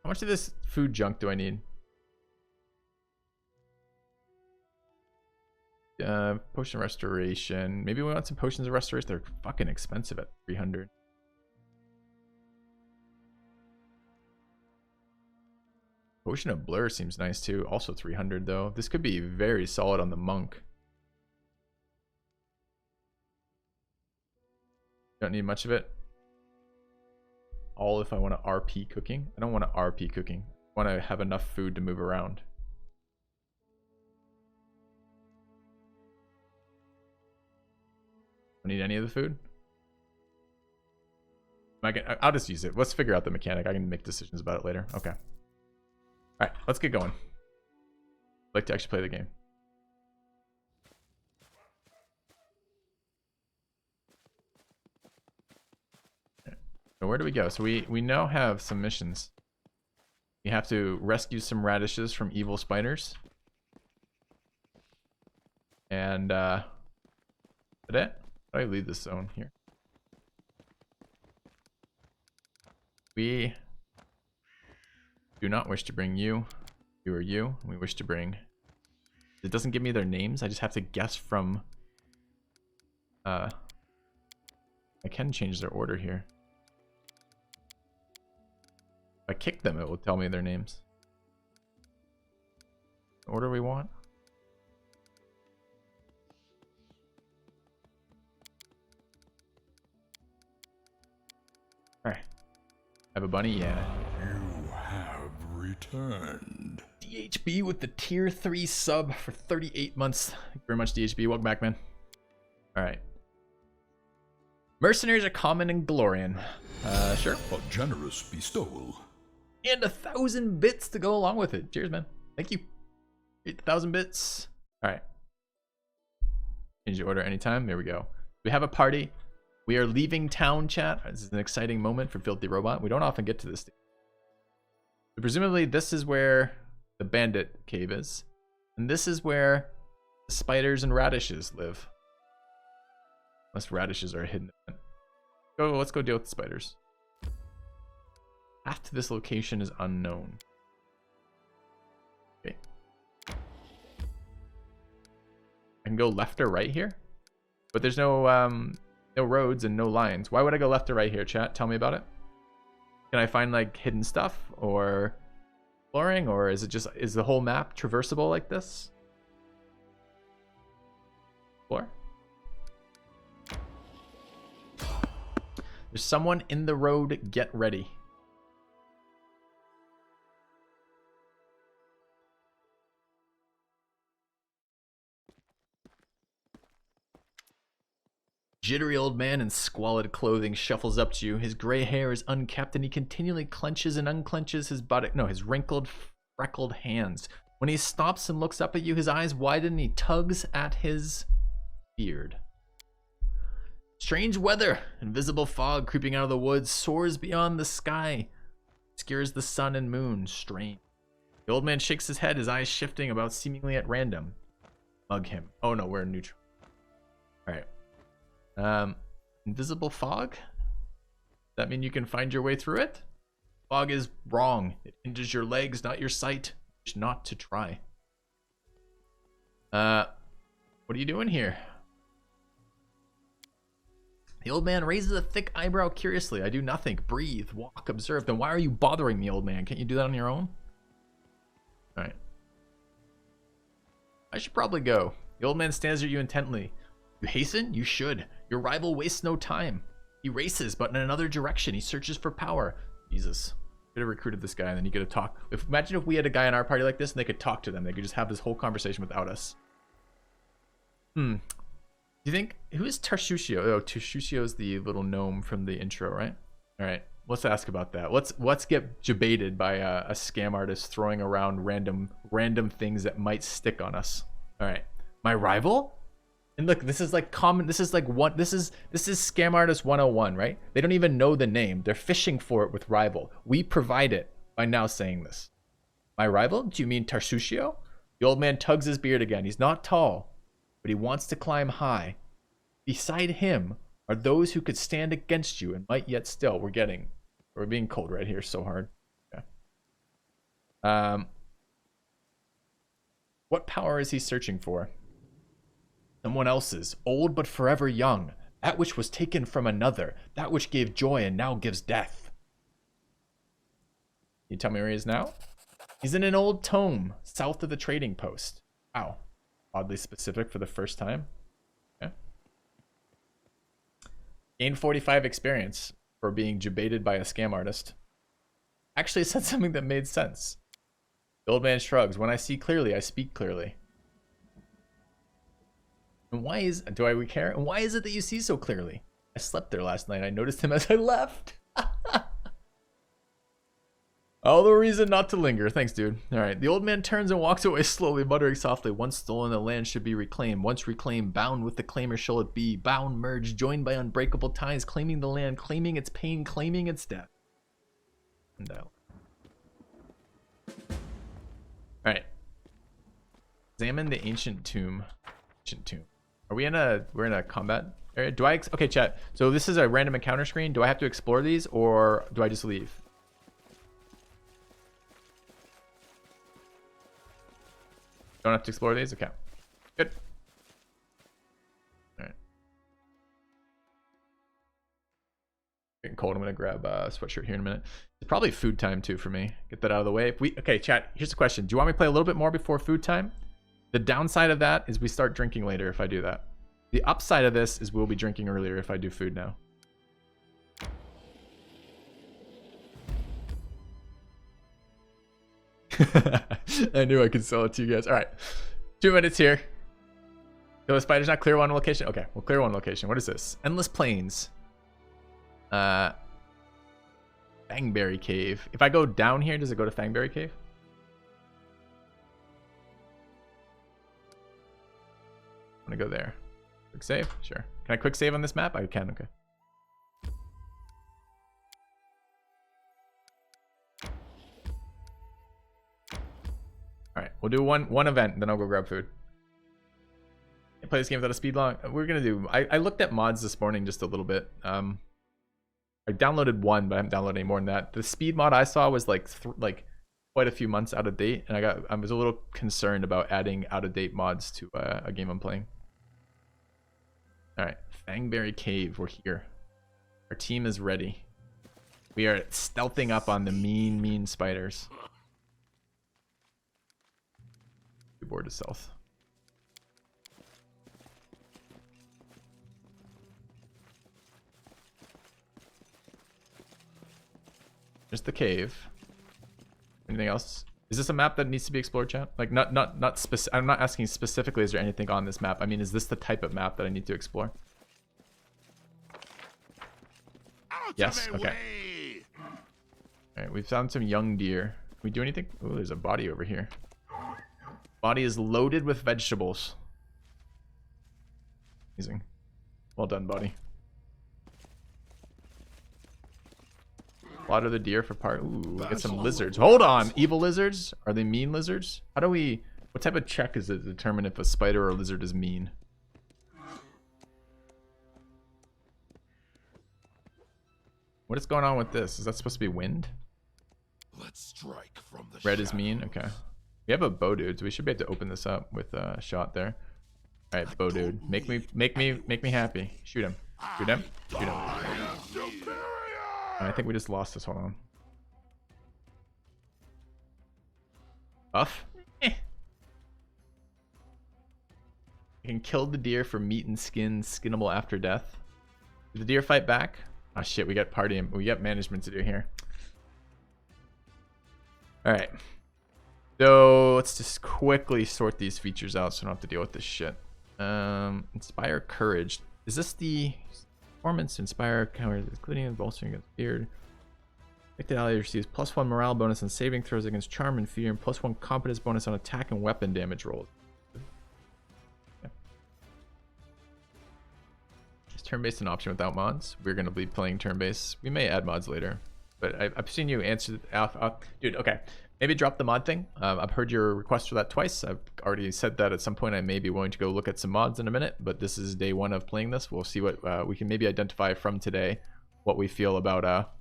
How much of this food junk do I need? Potion restoration. Maybe we want some potions of restoration. They're fucking expensive at 300. Potion of blur seems nice too. Also 300 though. This could be very solid on the monk. Don't need much of it. All if I want to RP cooking. I don't want to RP cooking. I want to have enough food to move around. Don't need any of the food. I'll just use it. Let's figure out the mechanic. I can make decisions about it later. Okay. All right, let's get going. I'd like to actually play the game. So where do we go? So we now have some missions. We have to rescue some radishes from evil spiders. And is that it? How do I leave this zone here? We do not wish to bring you. You or you. We wish to bring. It doesn't give me their names. I just have to guess from. I can change their order here. If I kick them, it will tell me their names. The order we want. Alright. Have a bunny? Yeah. You have returned. DHB with the tier 3 sub for 38 months. Thank you very much, DHB. Welcome back, man. Alright. Mercenaries are common in Galorian. Sure. A generous bestowal. And 1,000 bits to go along with it. Cheers, man. Thank you. 8,000 bits. Alright. Change the order anytime. There we go. We have a party. We are leaving town, chat. This is an exciting moment for Filthy Robot. We don't often get to this stage. But presumably, this is where the bandit cave is. And this is where the spiders and radishes live. Unless radishes are hidden. Let's go deal with the spiders. Path to this location is unknown. Okay. I can go left or right here, but there's no no roads and no lines. Why would I go left or right here, chat? Tell me about it. Can I find like hidden stuff or exploring, or is the whole map traversable like this? Explore. There's someone in the road. Get ready. Jittery old man in squalid clothing shuffles up to you. His gray hair is unkept and he continually clenches and unclenches his wrinkled, freckled hands. When he stops and looks up at you, his eyes widen and he tugs at his beard. Strange weather. Invisible fog creeping out of the woods soars beyond the sky. Obscures the sun and moon. Strange. The old man shakes his head, his eyes shifting about seemingly at random. Mug him. Oh no, we're in neutral. Alright. Invisible fog? Does that mean you can find your way through it? Fog is wrong. It hinders your legs, not your sight. Not to try. What are you doing here? The old man raises a thick eyebrow curiously. I do nothing. Breathe, walk, observe. Then why are you bothering me, old man? Can't you do that on your own? Alright. I should probably go. The old man stares at you intently. You hasten? You should. Your rival wastes no time. He races, but in another direction. He searches for power. Jesus. Could have recruited this guy and then you could have talked. Imagine if we had a guy in our party like this and they could talk to them. They could just have this whole conversation without us. Do you think... Who is Tarshusio? Oh, Tarshusio is the little gnome from the intro, right? Alright. Let's ask about that. Let's get debated by a scam artist throwing around random things that might stick on us. Alright. My rival? And look, this is like common. This is like this is scam artist 101, right? They don't even know the name. They're fishing for it with rival. We provide it by now saying this. My rival? Do you mean Tarshusio? The old man tugs his beard again. He's not tall, but he wants to climb high. Beside him are those who could stand against you and might yet still. We're being cold right here so hard. Yeah. What power is he searching for? Someone else's, old but forever young, that which was taken from another, that which gave joy and now gives death. Can you tell me where he is now? He's in an old tome, south of the trading post. Wow. Oddly specific for the first time. Okay. Gain 45 experience for being debated by a scam artist. Actually said something that made sense. The old man shrugs. When I see clearly, I speak clearly. And do I care? And why is it that you see so clearly? I slept there last night. I noticed him as I left. All the reason not to linger. Thanks, dude. All right. The old man turns and walks away slowly, muttering softly. Once stolen, the land should be reclaimed. Once reclaimed, bound with the claimer shall it be. Bound, merged, joined by unbreakable ties, claiming the land, claiming its pain, claiming its death. And all right. Examine the ancient tomb. Are we we're in a combat area? Okay, chat. So this is a random encounter screen. Do I have to explore these or do I just leave? Don't have to explore these? Okay. Good. Alright. Getting cold. I'm gonna grab a sweatshirt here in a minute. It's probably food time too for me. Get that out of the way. Okay, chat, here's the question. Do you want me to play a little bit more before food time? The downside of that is we start drinking later if I do that. The upside of this is we'll be drinking earlier if I do food now. I knew I could sell it to you guys. All right, 2 minutes here. So the spider's not clear one location. Okay, we'll clear one location. What is this? Endless Plains. Fangberry Cave. If I go down here, does it go to Fangberry Cave? I'm gonna go there. Quick save? Sure. Can I quick save on this map? I can, okay. We'll do one event, then I'll go grab food. I play this game without a speed log. We're gonna do. I looked at mods this morning just a little bit. I downloaded one, but I haven't downloaded any more than that. The speed mod I saw was like quite a few months out of date, and I was a little concerned about adding out of date mods to a game I'm playing. All right, Fangberry Cave. We're here. Our team is ready. We are stealthing up on the mean spiders. Too bored to stealth. There's the cave. Anything else? Is this a map that needs to be explored, chat? Like not specific. I'm not asking specifically. Is there anything on this map? I mean, is this the type of map that I need to explore? Yes. Okay. All right. We found some young deer. Can we do anything? Oh, there's a body over here. Body is loaded with vegetables. Amazing. Well done, body. Slaughter the deer for part. Ooh, get some lizards. Hold on, evil lizards? Are they mean lizards? How do we? What type of check is it to determine if a spider or a lizard is mean? What is going on with this? Is that supposed to be wind? Let's strike from the Red is mean. Okay. We have a bow dude, so we should be able to open this up with a shot there. All right, bow dude, make me happy. Shoot him. Shoot him. Shoot him. I think we just lost this. Hold on. Buff? I can kill the deer for meat and skin, skinnable after death. Did the deer fight back? Oh shit, we got party and we got management to do here. Alright. So let's just quickly sort these features out so I don't have to deal with this shit. Inspire courage. Is this the performance inspire counter, including bolstering against beard? Affected ally receives +1 morale bonus on saving throws against charm and fear, and +1 competence bonus on attack and weapon damage rolls. Yeah. Is turn-based an option without mods? We're going to be playing turn-based. We may add mods later, but I've seen you answer. Dude, okay. Maybe drop the mod thing. I've heard your request for that twice. I've already said that at some point I may be willing to go look at some mods in a minute, but this is day one of playing this. We'll see what we can maybe identify from today, what we feel about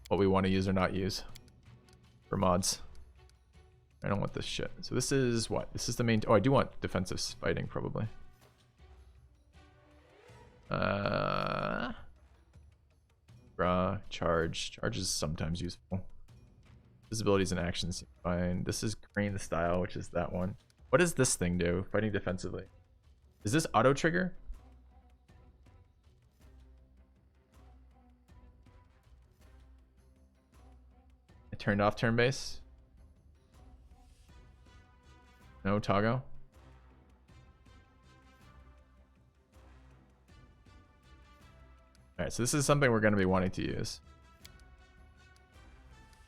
what we want to use or not use for mods. I don't want this shit. So this is what? This is the main. Oh, I do want defensive fighting probably. Charge. Charge is sometimes useful. Visibilities and actions seem fine. This is crane style, which is that one. What does this thing do? Fighting defensively. Is this auto trigger? I turned off turn base. No toggle. Alright, so this is something we're going to be wanting to use.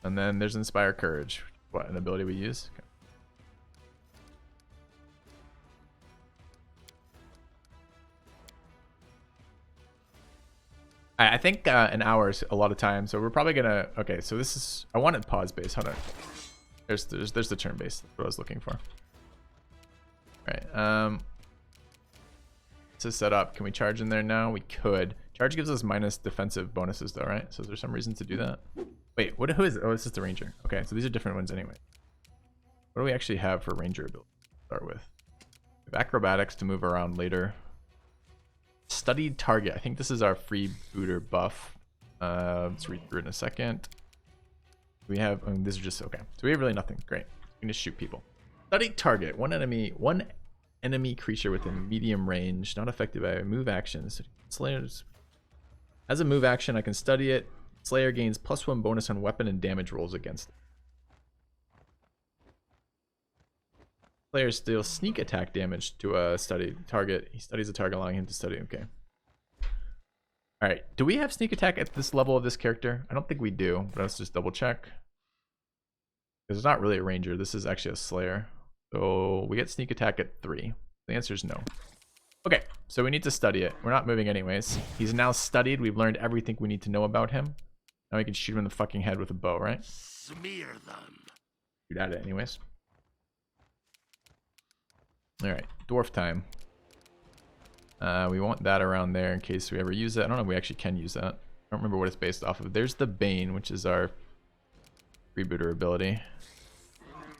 And then there's Inspire Courage. What, an ability we use? Okay. I think an hour is a lot of time, so we're probably gonna. Okay, so this is. I wanted pause base. Hold on. There's the turn base. That's what I was looking for. All right. This is set up. Can we charge in there now? We could. Charge gives us minus defensive bonuses, though, right? So is there some reason to do that? Wait, what? Who is it? Oh, this is the ranger. Okay, so these are different ones anyway. What do we actually have for ranger ability to start with? We have acrobatics to move around later. Studied target. I think this is our freebooter buff. Let's read through it in a second. We have. These are just okay. So we have really nothing. Great. We can just shoot people. Studied target. One enemy creature within medium range, not affected by move actions. Slayers. As a move action, I can study it. Slayer gains +1 bonus on weapon and damage rolls against it. Slayer deals sneak attack damage to a studied target. He studies a target, allowing him to study. Okay. All right. Do we have sneak attack at this level of this character? I don't think we do, but let's just double check. Because it's not really a ranger. This is actually a slayer. So we get sneak attack at 3. The answer is no. Okay. So we need to study it. We're not moving anyways. He's now studied. We've learned everything we need to know about him. Now we can shoot him in the fucking head with a bow, right? Smear them. Shoot at it anyways. All right, dwarf time. We want that around there in case we ever use it. I don't know if we actually can use that. I don't remember what it's based off of. There's the Bane, which is our freebooter ability.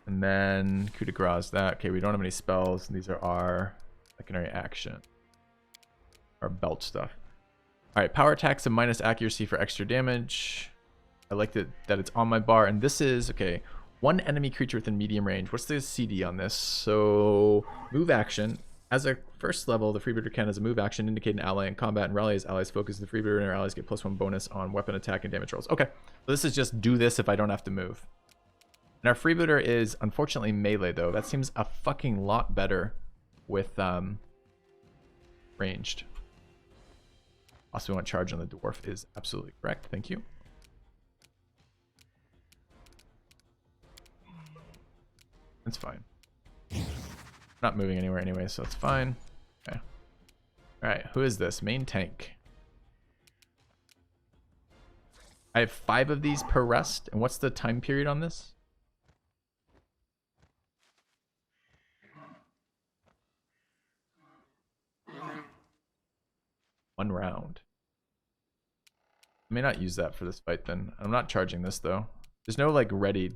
And then coup de grace is that. Okay, we don't have any spells. These are our secondary action. Our belt stuff. All right, power attacks and minus accuracy for extra damage. I like that it's on my bar. And this is, okay, one enemy creature within medium range. What's the CD on this? So move action. As a first level, the freebooter can, as a move action, indicate an ally in combat and rally as allies focus. The freebooter and our allies get +1 bonus on weapon attack and damage rolls. Okay, so this is just do this if I don't have to move. And our freebooter is unfortunately melee though. That seems a fucking lot better with ranged. Also, we want charge on the dwarf is absolutely correct. Thank you. It's fine. Not moving anywhere anyway, so it's fine. Okay. All right, who is this? Main tank. I have 5 of these per rest. And what's the time period on this? One round. I may not use that for this fight then. I'm not charging this though. There's no like ready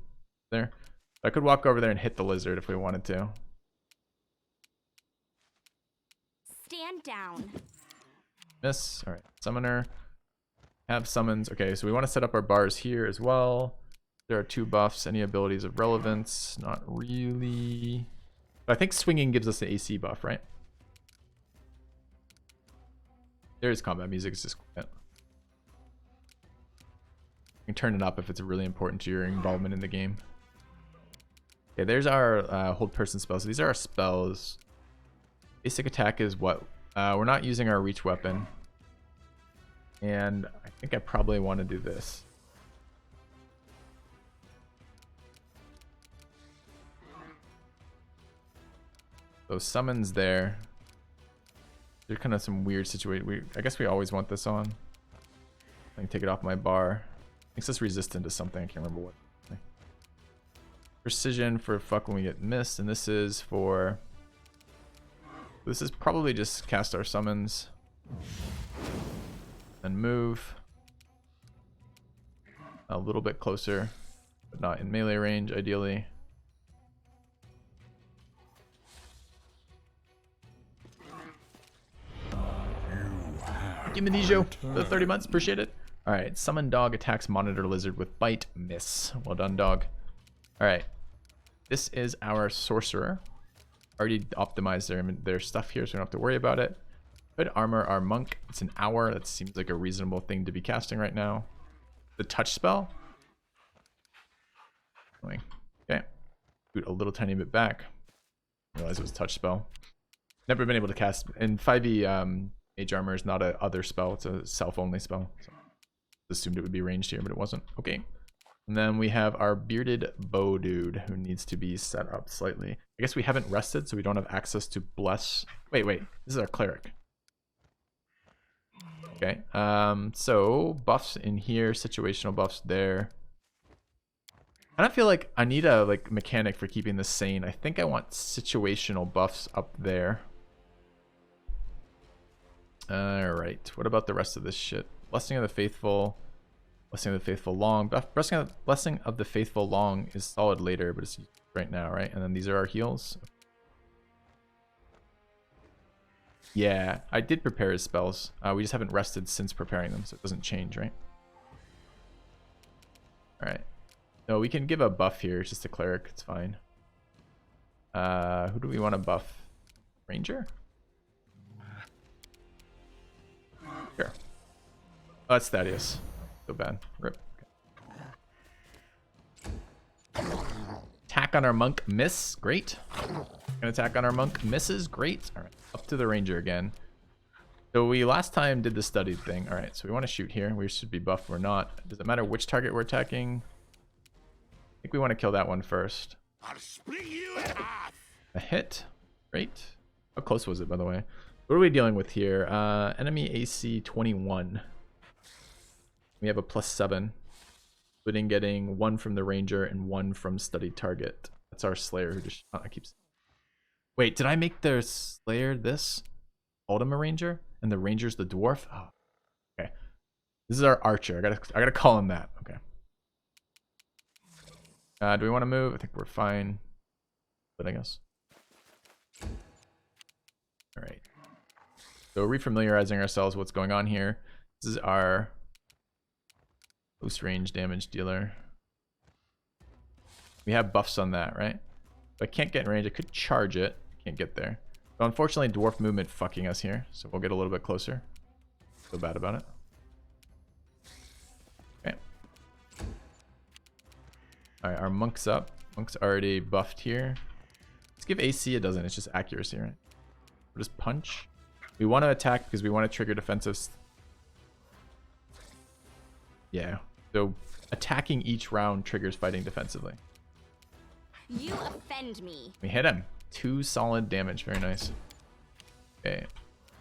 there. I could walk over there and hit the lizard if we wanted to. Stand down. Miss. All right. Summoner. Have summons. Okay, so we want to set up our bars here as well. There are 2 buffs. Any abilities of relevance? Not really. But I think swinging gives us an AC buff, right? There's combat music. It's just quiet. You can turn it up if it's really important to your involvement in the game. Okay, there's our hold person spells. So these are our spells. Basic attack is what? We're not using our reach weapon. And I think I probably want to do this. Those summons there. They're kind of some weird situation. I guess we always want this on. I can take it off my bar. Makes us resistant to something. I can't remember what. Precision for fuck when we get missed. And this is for... This is probably just cast our summons. And move. A little bit closer. But not in melee range, ideally. Give me Nijo for the 30 months. Appreciate it. Alright. Summon dog attacks monitor lizard with bite. Miss. Well done, dog. Alright. This is our sorcerer. Already optimized their stuff here, so we don't have to worry about it. Good armor our monk. It's an hour. That seems like a reasonable thing to be casting right now. The touch spell. Okay. Boot a little tiny bit back. Realize it was a touch spell. Never been able to cast in 5e. Mage armor is not a other spell. It's a self-only spell. So assumed it would be ranged here, but it wasn't. Okay. And then we have our bearded bow dude who needs to be set up slightly. I guess we haven't rested, so we don't have access to bless. Wait. This is our cleric. Okay. So buffs in here, situational buffs there. I don't feel like I need a mechanic for keeping this sane. I think I want situational buffs up there. Alright. What about the rest of this shit? Blessing of the Faithful. Blessing of the Faithful long. Blessing of the Faithful long is solid later, but it's right now, right? And then these are our heals. Yeah, I did prepare his spells. We just haven't rested since preparing them, so it doesn't change, right? Alright. No, we can give a buff here. It's just a cleric. It's fine. Who do we want to buff? Ranger? Sure. Oh, that's Thaddeus. So bad. Rip. Okay. Attack on our monk. Miss. Great. An attack on our monk. Misses. Great. All right. Up to the ranger again. So we last time did the studied thing. All right. So we want to shoot here. We should be buffed or not. Does it matter which target we're attacking? I think we want to kill that one first. I'll split you in half. A hit. Great. How close was it, by the way? What are we dealing with here? Enemy AC 21. We have a +7, including getting 1 from the ranger and 1 from studied target. That's our slayer who just keeps. Wait, did I make the Slayer this? Called him a ranger? And the ranger's the dwarf? Oh, okay. This is our archer. I gotta call him that. Okay. Do we want to move? I think we're fine. But I guess. Alright. So refamiliarizing ourselves with what's going on here. This is our close range damage dealer. We have buffs on that, right? If I can't get in range, I could charge it. Can't get there. So unfortunately, dwarf movement fucking us here. So we'll get a little bit closer. Feel bad about it. Okay. Alright, our monk's up. Monk's already buffed here. Let's give AC. It doesn't. It's just accuracy, right? We'll just punch. We want to attack because we want to trigger defensive. Yeah. So attacking each round triggers fighting defensively. You offend me. We hit him. 2 solid damage. Very nice. Okay.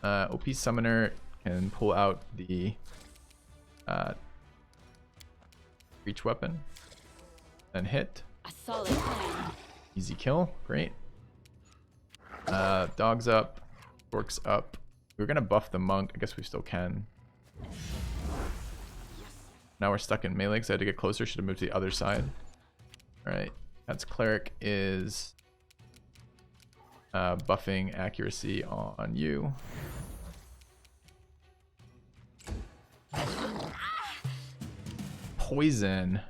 OP Summoner can pull out the reach weapon and hit. A solid plan. Easy kill. Great. Dog's up. Orc's up. We were going to buff the monk. I guess we still can. Now we're stuck in melee because I had to get closer. Should have moved to the other side. Alright. That's cleric is buffing accuracy on you. Poison.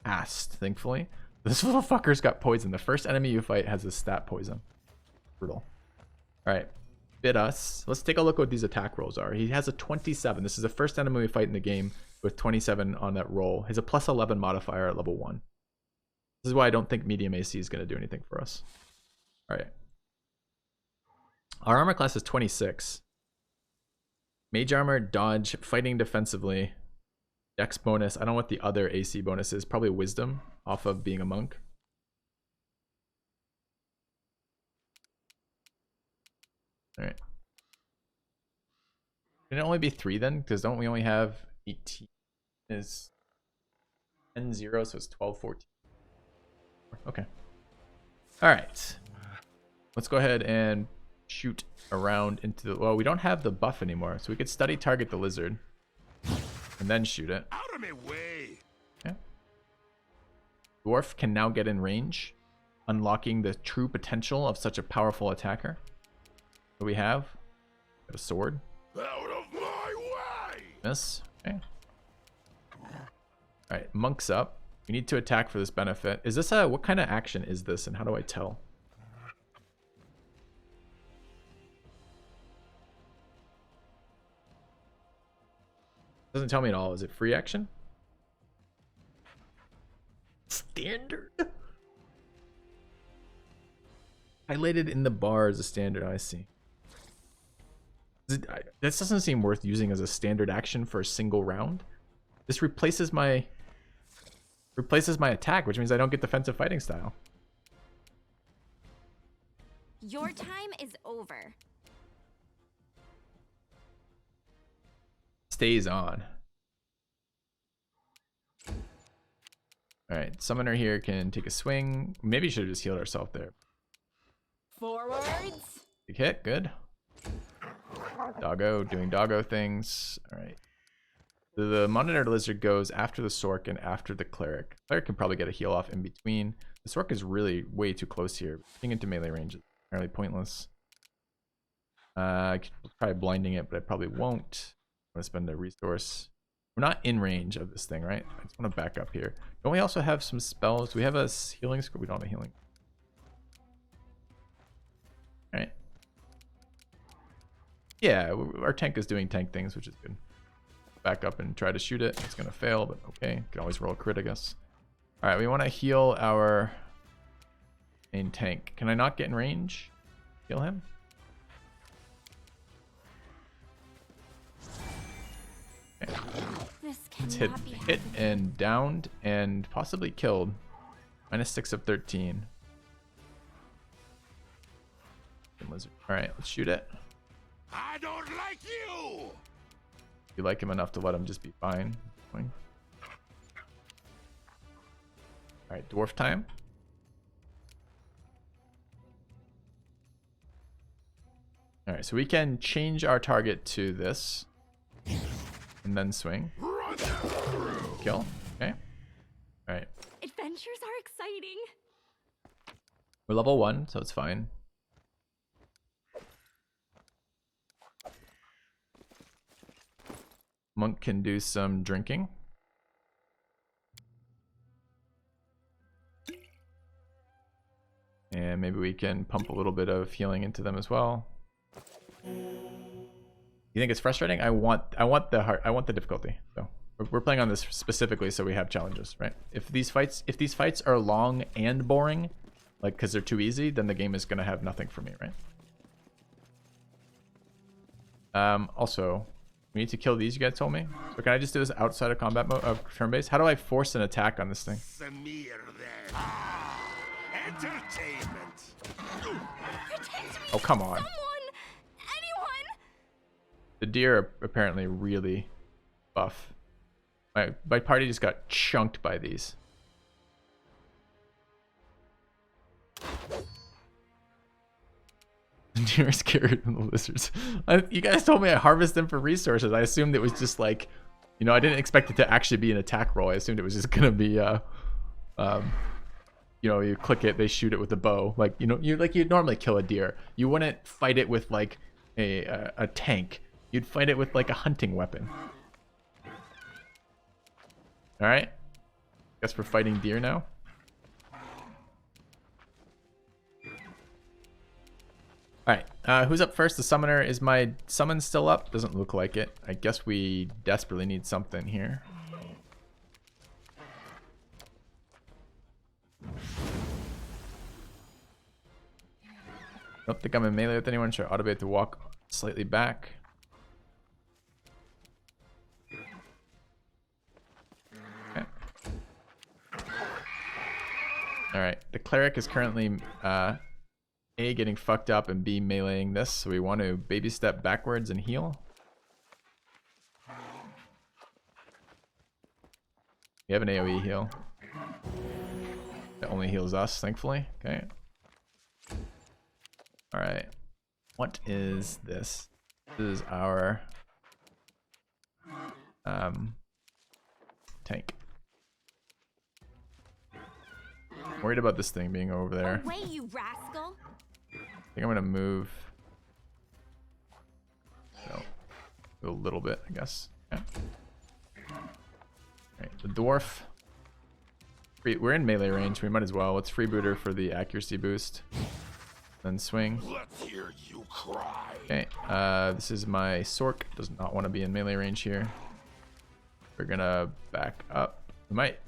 Passed, thankfully. This little fucker's got poison. The first enemy you fight has a stat poison. Brutal. Alright. Bit us. Let's take a look at what these attack rolls are. He has a 27. This is the first enemy we fight in the game with 27 on that roll. He has a plus 11 modifier at level 1. This is why I don't think medium AC is going to do anything for us. Alright. Our armor class is 26. Mage armor, dodge, fighting defensively, dex bonus. I don't know what the other AC bonus is. Probably wisdom off of being a monk. Alright. Can it only be 3 then? Because don't we only have 18? Is 10 0, so it's 12 14. Okay. Alright. Let's go ahead and shoot around into the... Well, we don't have the buff anymore, so we could study target the lizard and then shoot it. Out of my way. Okay. Dwarf can now get in range, unlocking the true potential of such a powerful attacker. What do we have? Got a sword. Out of my way. Miss. Okay. Alright, monk's up. We need to attack for this benefit. Is this a... What kind of action is this, and how do I tell? Doesn't tell me at all. Is it free action? Standard. Highlighted in the bar as a standard. I see. This doesn't seem worth using as a standard action for a single round. This replaces my attack, which means I don't get defensive fighting style. Your time is over. Stays on. Alright, summoner here can take a swing. Maybe should have just healed ourselves there. Forwards. Big hit, good. Doggo doing doggo things. Alright. The monitored lizard goes after the sork and after the cleric. Cleric can probably get a heal off in between. The sork is really way too close here. Getting into melee range is entirely pointless. I could try blinding it, but I probably won't. I'm gonna spend a resource. We're not in range of this thing, right? I just want to back up here. Don't we also have some spells? Do we have a healing script? We don't have a healing. Alright. Yeah, our tank is doing tank things, which is good. Back up and try to shoot it. It's gonna fail, but okay. Can always roll a crit, I guess. Alright, we want to heal our main tank. Can I not get in range? Heal him? Okay. It's hit and downed and possibly killed. -6 of 13. Lizard. Alright, let's shoot it. I don't like you. You like him enough to let him just be fine. Alright, dwarf time. Alright, so we can change our target to this. And then swing. Kill. Okay. Alright. Adventures are exciting. We're level 1, so it's fine. Monk can do some drinking. And maybe we can pump a little bit of healing into them as well. You think it's frustrating? I want the difficulty. So we're playing on this specifically so we have challenges, right? If these fights are long and boring, like because they're too easy, then the game is gonna have nothing for me, right? Also, we need to kill these, you guys told me. So can I just do this outside of combat mode of turn base? How do I force an attack on this thing? Samir then. Entertainment. Protect me. Oh, come on. Someone. Anyone. The deer are apparently really buff. My party just got chunked by these. The deer are scared from the lizards. You guys told me I harvest them for resources. I assumed it was just like, you know, I didn't expect it to actually be an attack roll. I assumed it was just gonna be you know, you click it, they shoot it with a bow. Like, you know, you'd normally kill a deer. You wouldn't fight it with like a tank. You'd fight it with like a hunting weapon. All right. Guess we're fighting deer now. All right. Who's up first? The summoner. Is my summon still up? Doesn't look like it. I guess we desperately need something here. Don't think I'm in melee with anyone. Should I automate to walk slightly back? Okay. Alright. The cleric is currently A, getting fucked up, and B, meleeing this. So we want to baby step backwards and heal. We have an AoE heal. That only heals us, thankfully. Okay. Alright. What is this? This is our tank. Worried about this thing being over there. Away, you rascal. I think I'm gonna move. So, a little bit, I guess. Yeah. Alright, the dwarf. We're in melee range. We might as well. Let's freebooter for the accuracy boost. Then swing. Let's hear you cry. Okay. This is my Sork. Does not want to be in melee range here. We're gonna back up. We might.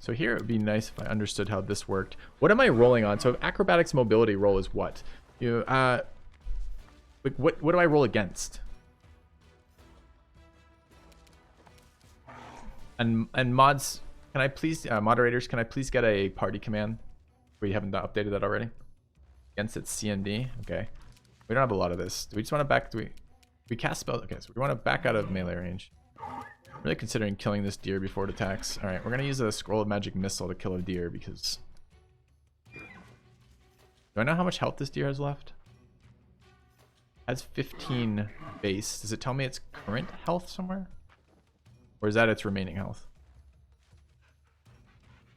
So here it would be nice if I understood how this worked. What am I rolling on? So acrobatics mobility roll is what? You like what do I roll against? And mods, can I please moderators, can I please get a party command where you haven't updated that already? Against its CND. Okay. We don't have a lot of this. Do we just want to back? Do we cast spells? Okay, so we want to back out of melee range. I'm really considering killing this deer before it attacks. All right, we're gonna use a scroll of magic missile to kill a deer because. Do I know how much health this deer has left? It has 15 base. Does it tell me its current health somewhere? Or is that its remaining health?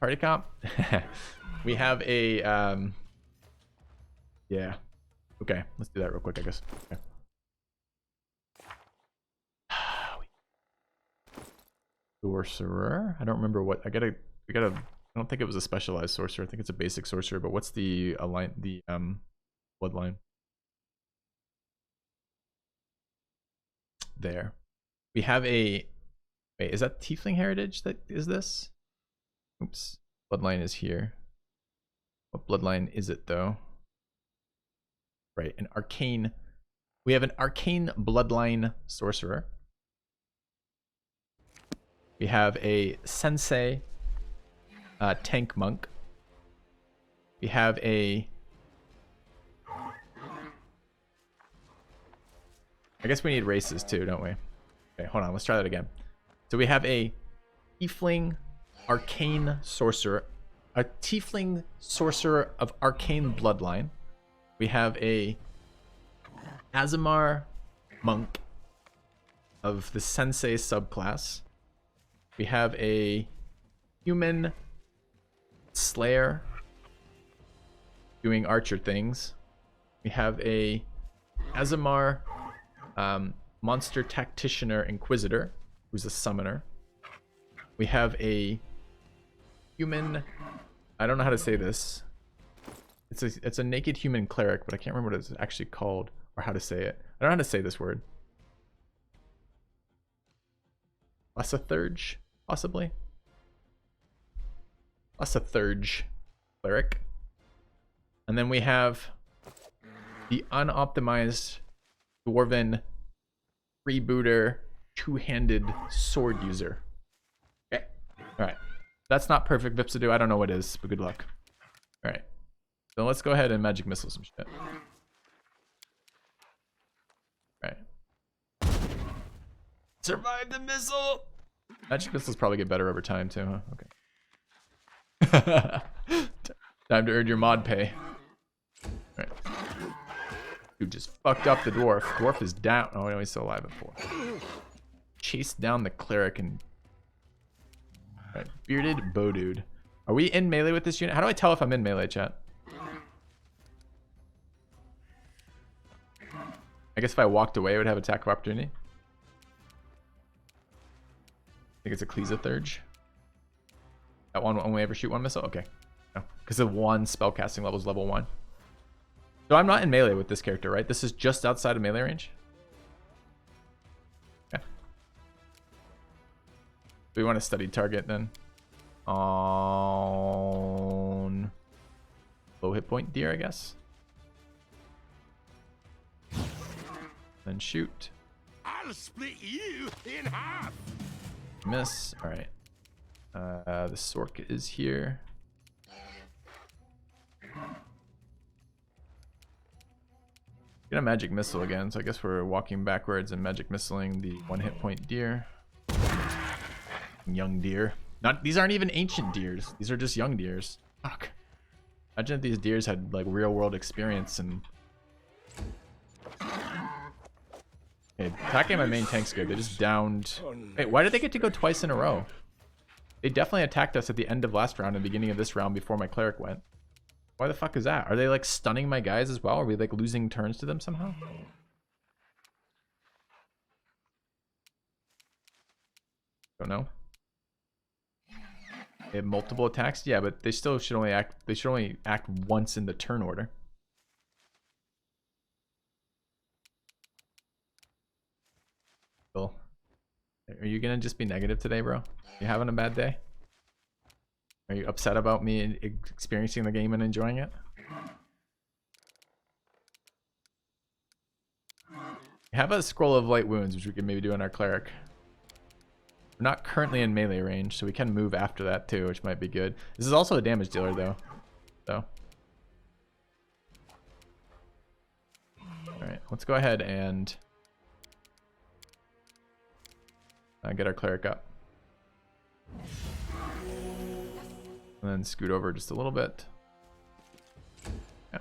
Party comp? We have a yeah. Okay, let's do that real quick, I guess. Okay. Sorcerer? I don't remember what we gotta I don't think it was a specialized sorcerer. I think it's a basic sorcerer, but what's the bloodline? There. We have a wait, is that tiefling heritage that is this? Oops. Bloodline is here. What bloodline is it though? Right, an arcane. We have an arcane bloodline sorcerer. We have a sensei tank monk. We have a I guess we need races too, don't we? Okay, hold on, let's try that again. So we have a tiefling arcane sorcerer, a tiefling sorcerer of arcane bloodline. We have a Azamar monk of the sensei subclass. We have a human slayer doing archer things. We have a Azamar monster tacticianer inquisitor who's a summoner. We have a human, I don't know how to say this. It's a naked human cleric, but I can't remember what it's actually called or how to say it. I don't know how to say this word. Thurge, possibly. Thurge cleric. And then we have the unoptimized dwarven freebooter two-handed sword user. Okay. Alright. That's not perfect, Vipsadu. I don't know what is, but good luck. Alright. So let's go ahead and magic missile some shit. Alright. Survive the missile! Magic missiles probably get better over time too, huh? Okay. Time to earn your mod pay. Alright. Dude just fucked up the dwarf. Dwarf is down. Oh no, he's still alive at 4. Chased down the cleric and... Alright, bearded bow dude. Are we in melee with this unit? How do I tell if I'm in melee, chat? I guess if I walked away, I would have attack of opportunity. I think it's a Thurge. That one will only ever shoot one missile? Okay. No, because the one spellcasting level is level 1. So I'm not in melee with this character, right? This is just outside of melee range? Okay. Do we want to study target then? On low hit point deer, I guess. Then shoot. I'll split you in half. Miss. All right. The Sork is here. Get a magic missile again, so I guess we're walking backwards and magic missiling the 1 hit point deer. Young deer. These aren't even ancient deers. These are just young deers. Fuck. Imagine if these deers had like real world experience and... Okay, attacking my main tank's good. They just downed... Wait, why did they get to go twice in a row? They definitely attacked us at the end of last round and beginning of this round before my cleric went. Why the fuck is that? Are they like stunning my guys as well? Are we like losing turns to them somehow? Don't know. They have multiple attacks? Yeah, but they still should only act, they should only act once in the turn order. Cool. Are you gonna just be negative today, bro? You having a bad day? Are you upset about me experiencing the game and enjoying it? We have a scroll of light wounds, which we can maybe do on our cleric. We're not currently in melee range, so we can move after that too, which might be good. This is also a damage dealer though. So. Alright, let's go ahead and get our cleric up. And then scoot over just a little bit. Yeah.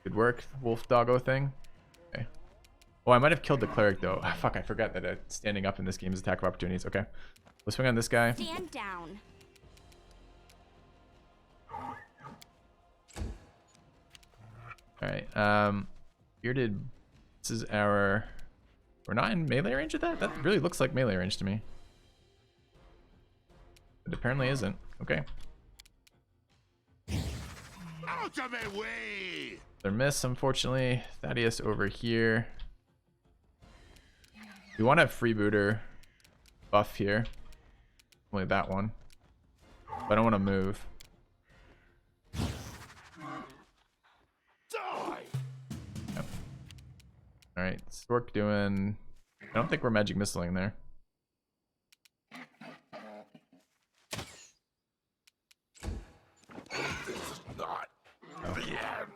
Good work, wolf doggo thing. Okay. Oh, I might have killed the cleric though. Ah, fuck, I forgot that standing up in this game is attack of opportunities. Okay. Let's swing on this guy. Stand down. Alright. Bearded. This is our... We're not in melee range of that? That really looks like melee range to me. But apparently isn't. Okay. Out of my way! They're miss, unfortunately. Thaddeus over here. We want a freebooter buff here. Only that one. But I don't want to move. Die! Yep. Alright, Stork doing... I don't think we're magic missiling there. Not the end.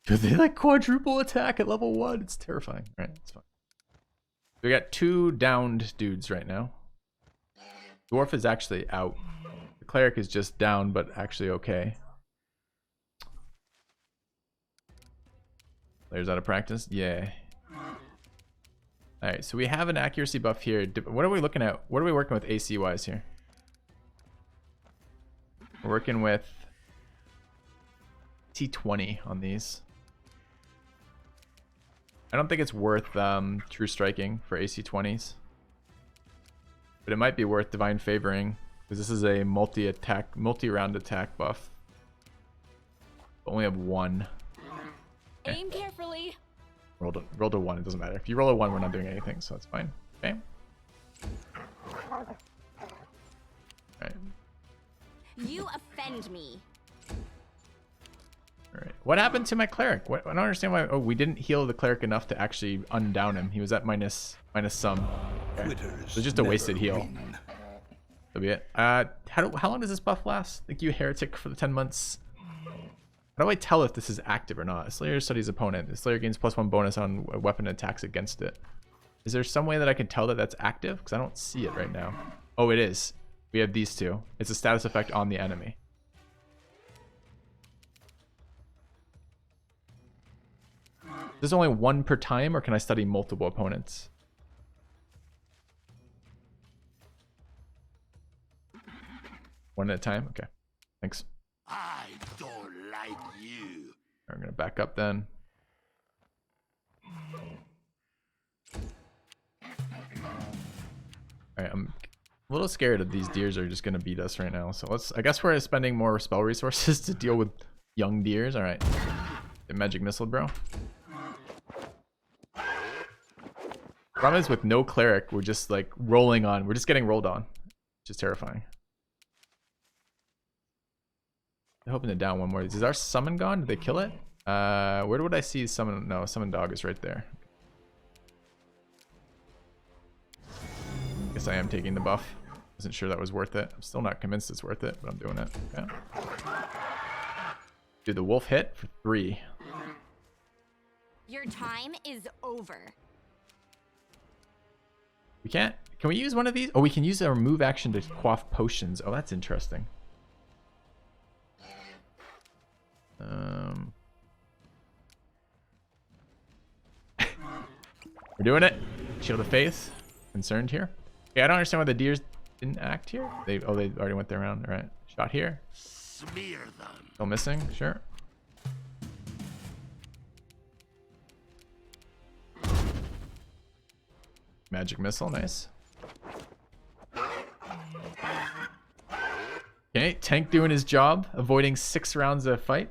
Do they like quadruple attack at level 1? It's terrifying. Alright, it's fine. We got 2 downed dudes right now. Dwarf is actually out. The cleric is just down, but actually okay. Players out of practice? Yeah. Alright, so we have an accuracy buff here. What are we looking at? What are we working with AC wise here? We're working with T20 on these. I don't think it's worth true striking for AC 20s. But it might be worth divine favoring, because this is a multi-round attack buff. Only have one. Okay. Aim carefully. Rolled a 1, it doesn't matter. If you roll a 1, we're not doing anything, so that's fine. Okay. Alright. You offend me. Alright. What happened to my cleric? I don't understand why. Oh, we didn't heal the cleric enough to actually undown him. He was at minus some. Okay. So it's just a wasted heal. That'll be it. How long does this buff last? Thank you, Heretic, for the 10 months. How do I tell if this is active or not? Slayer studies opponent. The Slayer gains +1 bonus on weapon attacks against it. Is there some way that I can tell that that's active? Because I don't see it right now. Oh, it is. We have these two. It's a status effect on the enemy. There's only one per time, or can I study multiple opponents? One at a time? Okay. Thanks. I don't like you. I'm going to back up then. Alright, I'm a little scared that these deers are just going to beat us right now. So I guess we're spending more spell resources to deal with young deers. Alright. Get magic missile, bro. Problem is with no cleric, we're just like rolling on. We're just getting rolled on, which is terrifying. I'm hoping to down one more. Is our summon gone? Did they kill it? Where would I see summon? No, summon dog is right there. Guess I am taking the buff. Wasn't sure that was worth it. I'm still not convinced it's worth it, but I'm doing it. Okay. Dude, the wolf hit for 3. Your time is over. We can't. Can we use one of these? Oh, we can use our move action to quaff potions. Oh, that's interesting. We're doing it. Shield of Faith. Concerned here. Okay, I don't understand why the deers didn't act here. They already went their round. All right. Shot here. Smear them. Still missing. Sure. Magic missile. Nice. Okay, tank doing his job, avoiding 6 rounds of fight.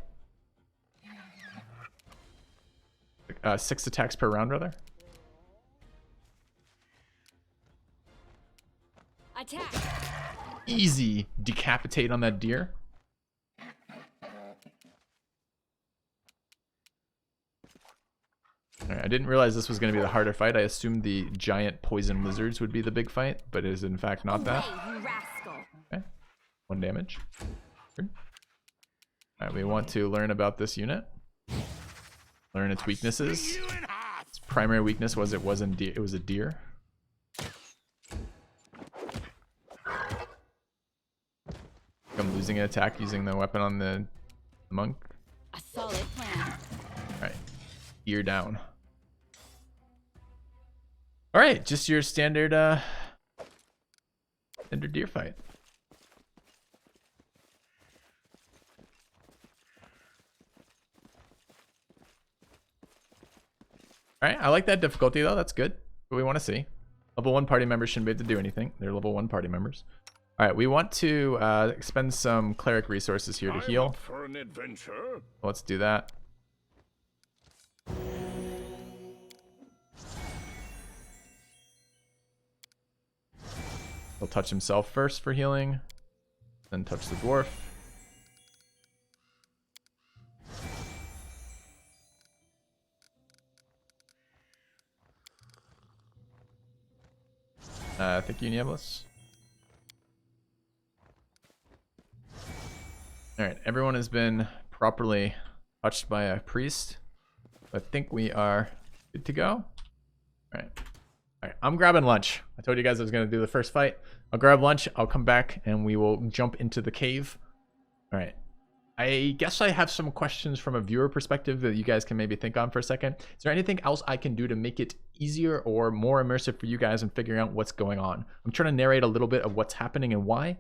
6 attacks per round, rather. Attack. Easy decapitate on that deer. Alright, I didn't realize this was going to be the harder fight. I assumed the giant poison lizards would be the big fight, but it is in fact not that. Away, you rascal. Okay, 1 damage. Alright, we want to learn about this unit. Learn its weaknesses. You in half. Its primary weakness was it was a deer. I'm losing an attack using the weapon on the monk. A solid plan. Alright. Deer down. Alright, just your standard deer fight. Alright, I like that difficulty though, that's good. What we want to see. Level 1 party members shouldn't be able to do anything. They're level 1 party members. Alright, we want to expend some cleric resources here to heal. For an adventure. Let's do that. He'll touch himself first for healing, then touch the dwarf. Thank you, Nieblas. Alright, everyone has been properly touched by a priest. I think we are good to go. Alright. All right, I'm grabbing lunch. I told you guys I was going to do the first fight. I'll grab lunch. I'll come back and we will jump into the cave. All right. I guess I have some questions from a viewer perspective that you guys can maybe think on for a second. Is there anything else I can do to make it easier or more immersive for you guys in figuring out what's going on? I'm trying to narrate a little bit of what's happening and why,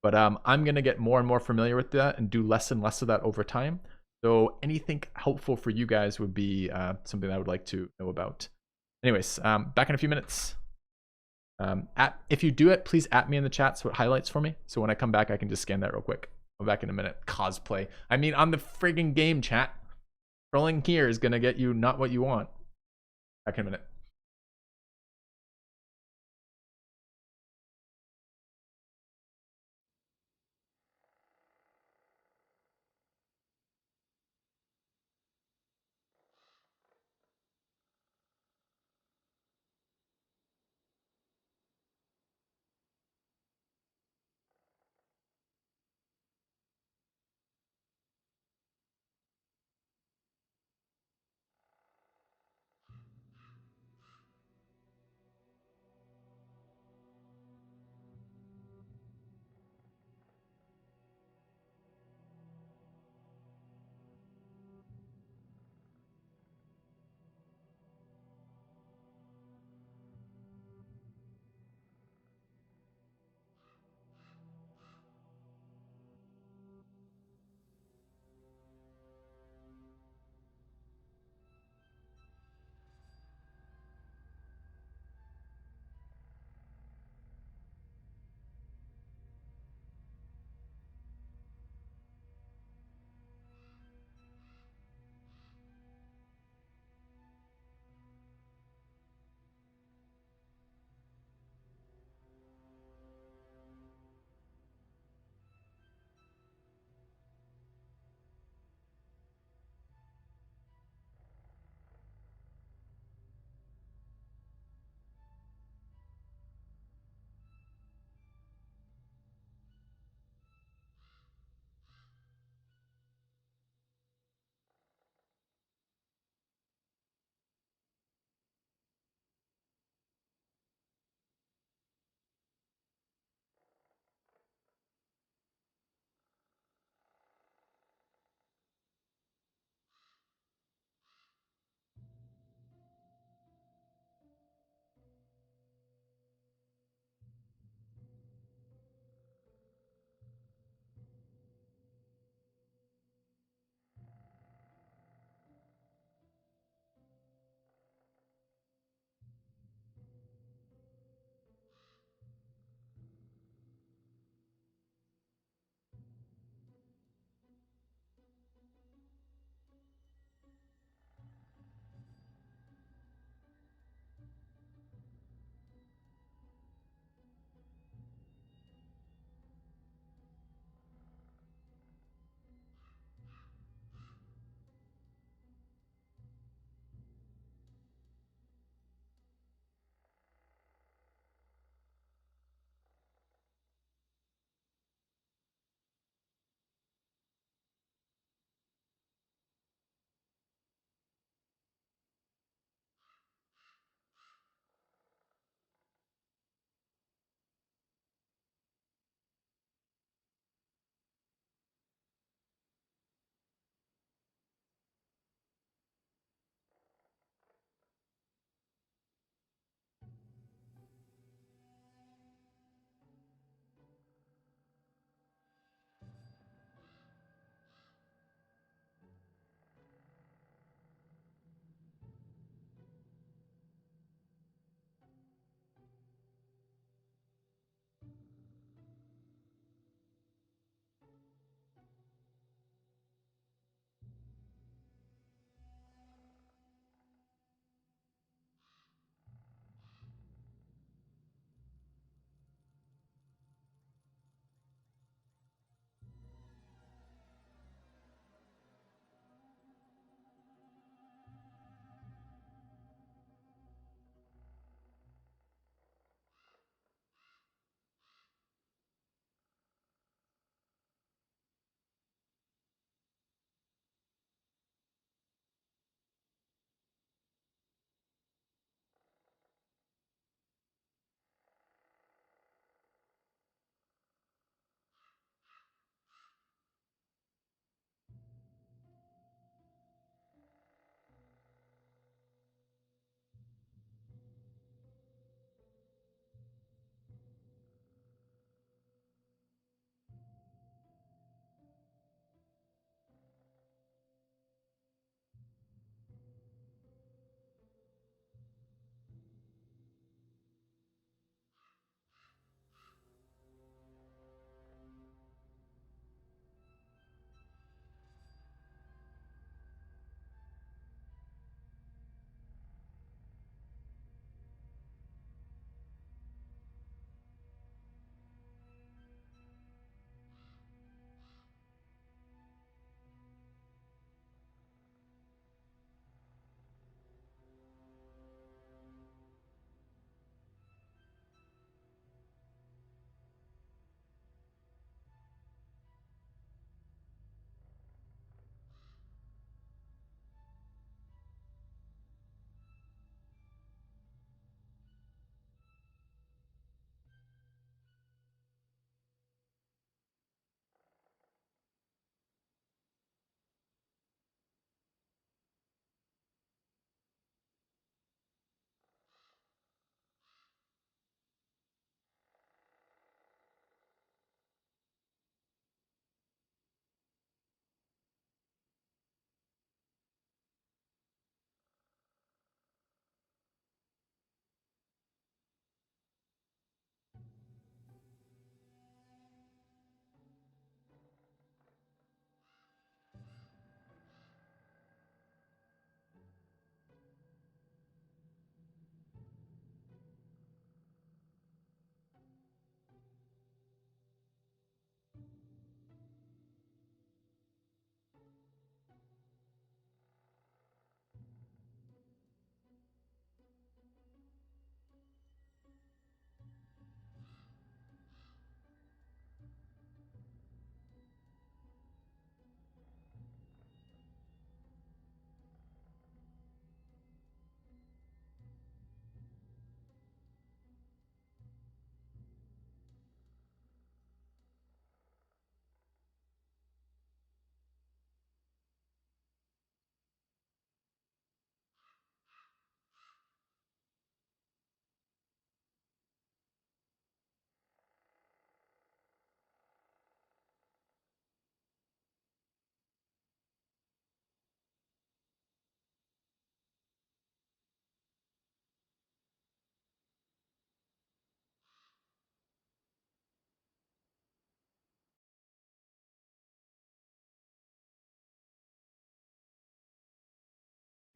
but I'm going to get more and more familiar with that and do less and less of that over time. So anything helpful for you guys would be something I would like to know about. Anyways, back in a few minutes. If you do it, please at me in the chat so it highlights for me. So when I come back, I can just scan that real quick. I'll be back in a minute. Cosplay. I mean, on the friggin' game, chat. Trolling here is going to get you not what you want. Back in a minute.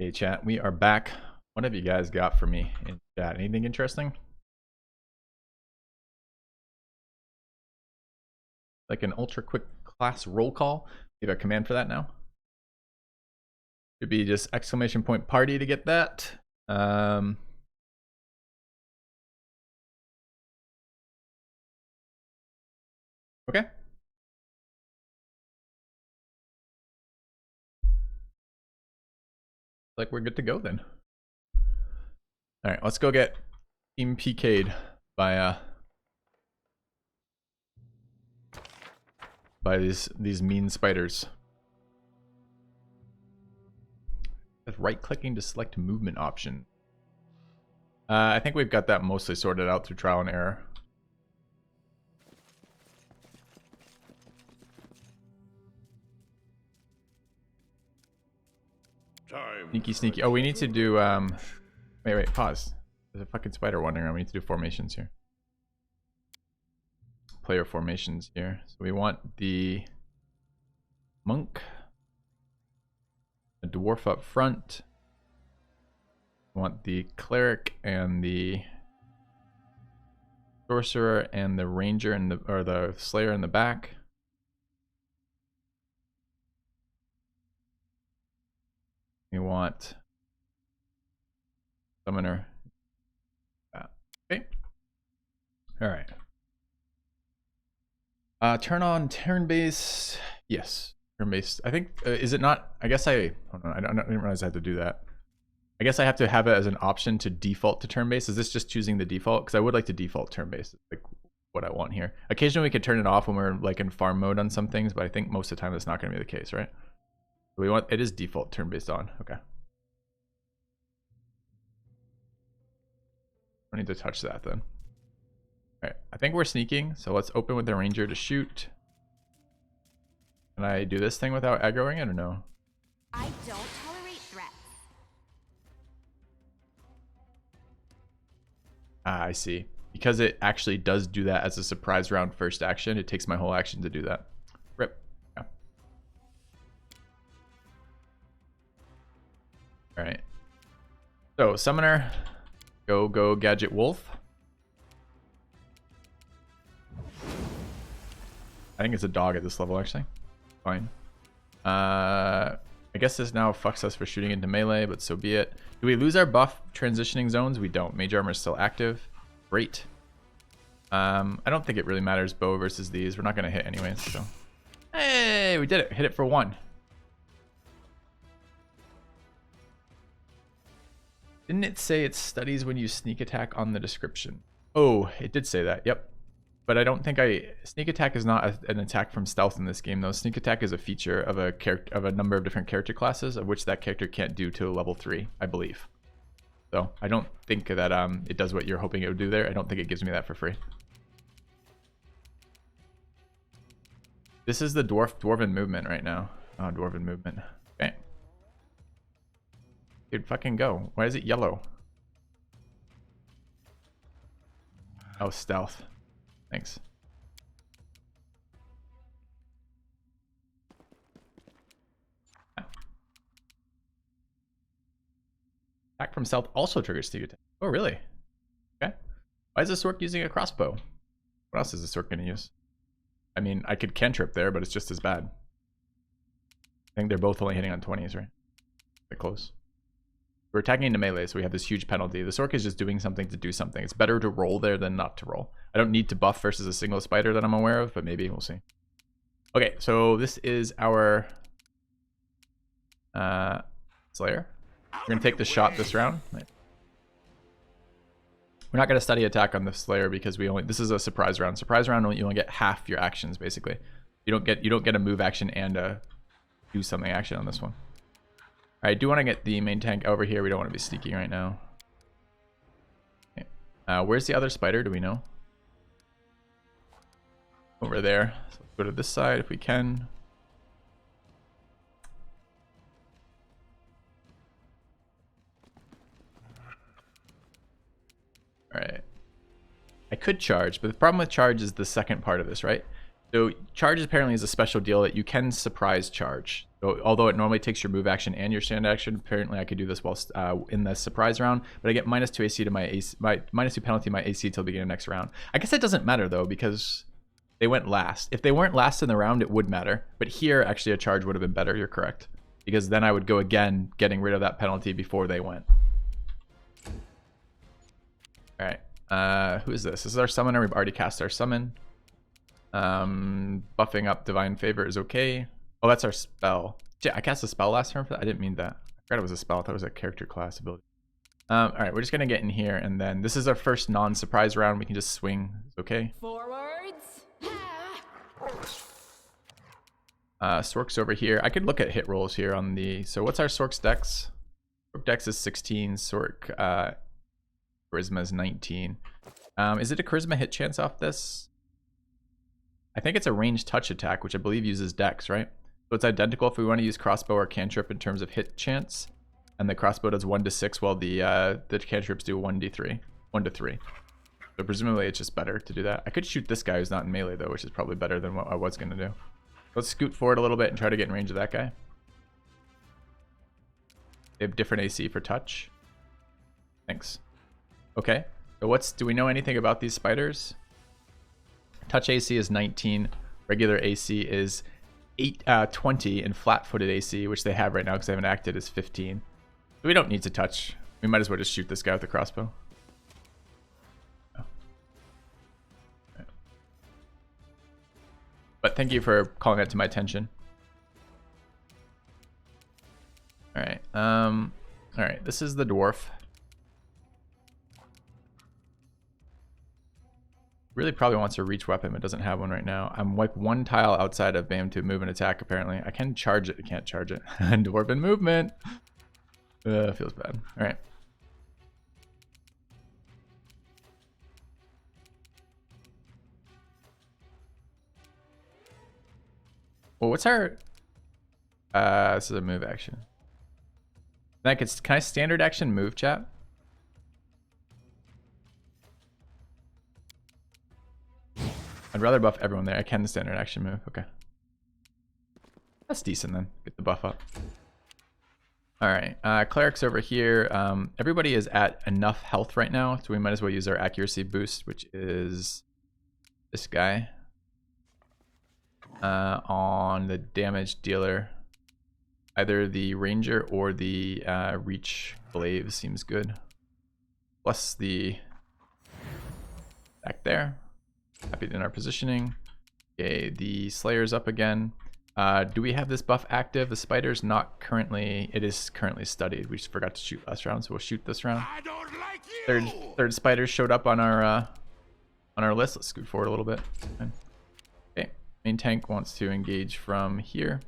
Hey chat, we are back. What have you guys got for me in chat? Anything interesting? Like an ultra quick class roll call? We have a command for that now. Should be just exclamation point party to get that. Okay. Like we're good to go then. All right, let's go get team PK'd by these mean spiders. Right clicking to select movement option. I think we've got that mostly sorted out through trial and error. Sneaky, sneaky. Oh, we need to do, wait, pause. There's a fucking spider wandering around. We need to do formations here. Player formations here. So we want the monk, a dwarf up front. We want the cleric and the sorcerer and the ranger and the slayer in the back. We want summoner. Okay. All right. Turn on turn-based. Yes, turn-based. I think is it not? I guess I didn't realize I had to do that. I guess I have to have it as an option to default to turn-based. Is this just choosing the default? Because I would like to default turn-based. Like what I want here. Occasionally we could turn it off when we're like in farm mode on some things, but I think most of the time that's not going to be the case, right? We want it is default turn-based on. Okay. I need to touch that then. All right, I think we're sneaking, so let's open with the ranger to shoot. Can I do this thing without aggroing it or no? I don't tolerate threats. Ah, I see. Because it actually does do that as a surprise round first action, it takes my whole action to do that. Rip. Yeah. All right. So summoner, go gadget wolf. I think it's a dog at this level actually. Fine. I guess this now fucks us for shooting into melee, but so be it. Do we lose our buff transitioning zones? We don't. Mage armor is still active. Great. I don't think it really matters bow versus these. We're not going to hit anyways, so. Hey, we did it. Hit it for 1. Didn't it say it studies when you sneak attack on the description? Oh, it did say that. Yep. But I don't think sneak attack is not an attack from stealth in this game though. Sneak attack is a feature of a number of different character classes, of which that character can't do till level 3, I believe. So I don't think that it does what you're hoping it would do there. I don't think it gives me that for free. This is the dwarven movement right now. Oh, dwarven movement. Okay. Dude, fucking go. Why is it yellow? Oh, stealth. Thanks. Attack from stealth also triggers sneak attack. Oh, really? Okay. Why is this orc using a crossbow? What else is this orc going to use? I mean, I could cantrip there, but it's just as bad. I think they're both only hitting on 20s, right? They're close. We're attacking into melee, so we have this huge penalty. This orc is just doing something to do something. It's better to roll there than not to roll. I don't need to buff versus a single spider that I'm aware of, but maybe we'll see. Okay, so this is our Slayer. We're going to take the shot this round. Right. We're not going to study attack on the Slayer because this is a surprise round. Surprise round, you only get half your actions basically. You don't get a move action and a do something action on this one. All right, I do want to get the main tank over here. We don't want to be sneaking right now. Okay. Where's the other spider? Do we know? Over there. So let's go to this side if we can. All right. I could charge, but the problem with charge is the second part of this, right? So charge apparently is a special deal that you can surprise charge. So although it normally takes your move action and your stand action, apparently I could do this while in the surprise round. But I get -2 AC to my AC, -2 penalty to my AC till the beginning of next round. I guess that doesn't matter though because they went last. If they weren't last in the round, it would matter. But here, actually, a charge would have been better. You're correct, because then I would go again, getting rid of that penalty before they went. All right. Who is this? This is our summoner. We've already cast our summon. Buffing up Divine Favor is okay. Oh, that's our spell. Yeah, I cast a spell last turn for that. I didn't mean that. I forgot it was a spell. I thought it was a character class ability. All right, we're just gonna get in here, and then this is our first non-surprise round. We can just swing. It's okay. Forwards. Sork's over here. I could look at hit rolls here on the. So what's our Sork's dex? Sork dex is 16. Sork charisma is 19. Is it a charisma hit chance off this? I think it's a ranged touch attack, which I believe uses dex, right? So it's identical if we want to use crossbow or cantrip in terms of hit chance, and the crossbow does 1 to 6, while the cantrips do 1d3, 1 to 3. So presumably it's just better to do that. I could shoot this guy who's not in melee though, which is probably better than what I was gonna do. Let's scoot forward a little bit and try to get in range of that guy. They have different AC for touch. Thanks. Okay. So do we know anything about these spiders? Touch AC is 19. Regular AC is 20, and flat-footed AC, which they have right now because they haven't acted, is 15. So we don't need to touch. We might as well just shoot this guy with the crossbow. Oh. Right. But thank you for calling that to my attention. All right. All right. This is the dwarf. Really probably wants a reach weapon, but doesn't have one right now. I'm like 1 tile outside of BAM to move and attack, apparently. I can charge it. I can't charge it. Dwarven movement. Feels bad. All right. Well, what's our... this is a move action. Can I standard action move, chat? I'd rather buff everyone there. I can standard action move. Okay. That's decent then. Get the buff up. All right. Cleric's over here. Everybody is at enough health right now, so we might as well use our accuracy boost, which is this guy. On the damage dealer. Either the ranger or the reach glaive seems good. Plus the back there. Happy in our positioning. Okay, the Slayer's up again. Do we have this buff active? The spider's not currently. It is currently studied. We just forgot to shoot last round, so we'll shoot this round. I don't like you. Third spider showed up on our list. Let's scoot forward a little bit. Okay, main tank wants to engage from here,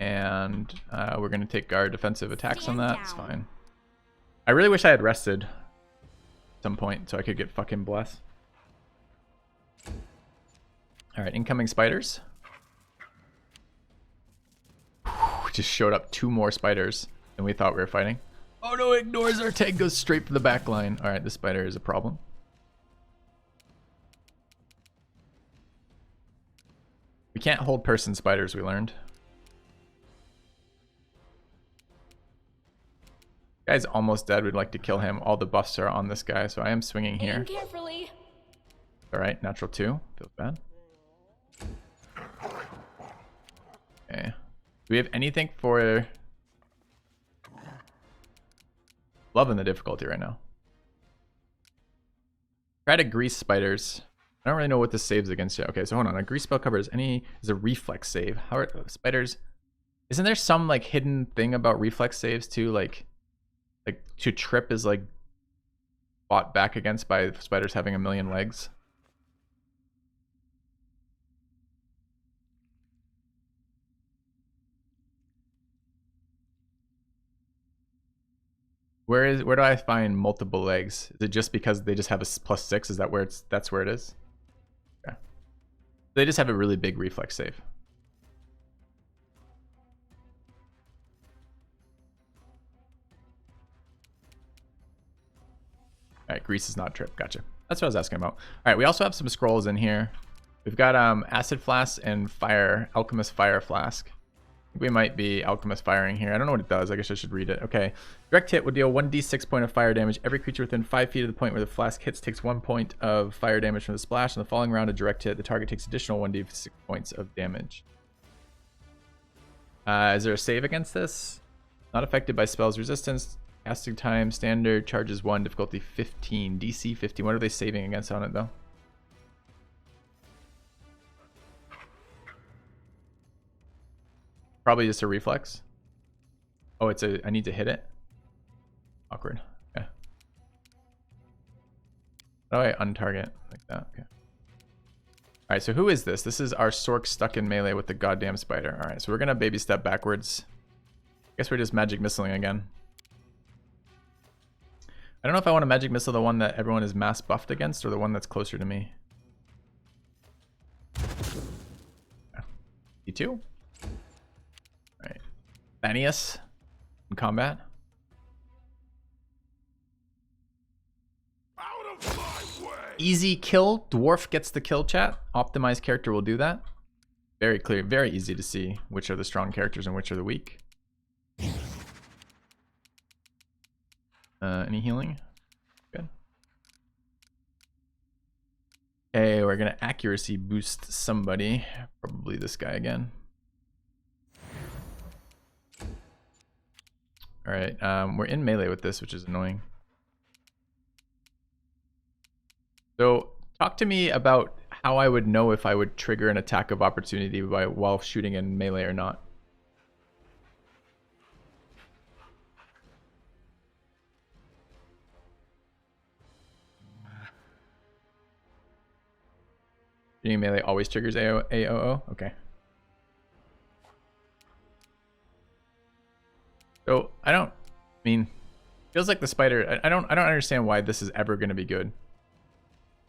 and we're gonna take our defensive attacks on that. It's fine. I really wish I had rested some point so I could get fucking blessed. All right, incoming spiders. Just showed up 2 more spiders than we thought we were fighting. Oh no, ignores our tank, goes straight for the back line. All right, this spider is a problem. We can't hold person spiders, we learned. Guy's almost dead. We'd like to kill him. All the buffs are on this guy, so I am swinging here. Carefully. All right, natural 2. Feels bad. Okay. Do we have anything for... Loving the difficulty right now. Try to grease spiders. I don't really know what this saves against yet. Okay, so hold on. A grease spell cover is a reflex save. How are spiders... Isn't there some like hidden thing about reflex saves too? Like to trip is like fought back against by spiders having 1,000,000 legs. Where do I find multiple legs? Is it just because they just have a +6? Is that where that's where it is? Yeah. They just have a really big reflex save. All right, grease is not trip. Gotcha. That's what I was asking about. All right, we also have some scrolls in here. We've got acid flask and fire, alchemist fire flask. We might be alchemist firing here. I don't know what it does. I guess I should read it. Okay. Direct hit would deal 1d6 point of fire damage. Every creature within 5 feet of the point where the flask hits takes 1 point of fire damage from the splash. In the following round of direct hit, the target takes additional 1d6 points of damage. Is there a save against this? Not affected by spells resistance. Casting time, standard, charges 1, difficulty 15, DC 15. What are they saving against on it though? Probably just a reflex. Oh, it's a, I need to hit it. Awkward. Okay. How do I untarget like that? Okay. All right, so who is this? This is our Sork stuck in melee with the goddamn spider. All right, so we're gonna baby step backwards. I guess we're just magic missiling again. I don't know if I want to magic missile the one that everyone is mass buffed against or the one that's closer to me. D2. Alright. Thanius in combat. Out of my way. Easy kill. Dwarf gets the kill, chat. Optimized character will do that. Very clear, very easy to see which are the strong characters and which are the weak. Any healing? Good. Okay, we're gonna accuracy boost somebody. Probably this guy again. Alright, we're in melee with this, which is annoying. So, talk to me about how I would know if I would trigger an attack of opportunity while shooting in melee or not. Shooting melee always triggers AOO? Okay. So, I mean, feels like the spider, I don't understand why this is ever going to be good.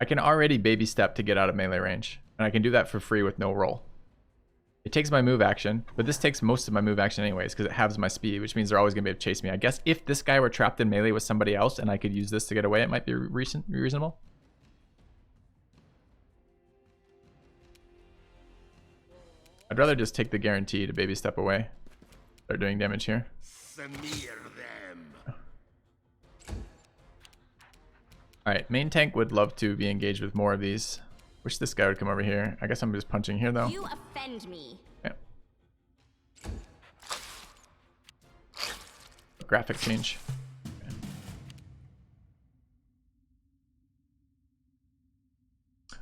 I can already baby step to get out of melee range, and I can do that for free with no roll. It takes my move action, but this takes most of my move action anyways, because it halves my speed, which means they're always going to be able to chase me. I guess if this guy were trapped in melee with somebody else and I could use this to get away, it might be reasonable. I'd rather just take the guarantee to baby step away. Start doing damage here. Smear them. Alright, main tank would love to be engaged with more of these. Wish this guy would come over here. I guess I'm just punching here though. You offend me. Yeah. Graphic change. Okay.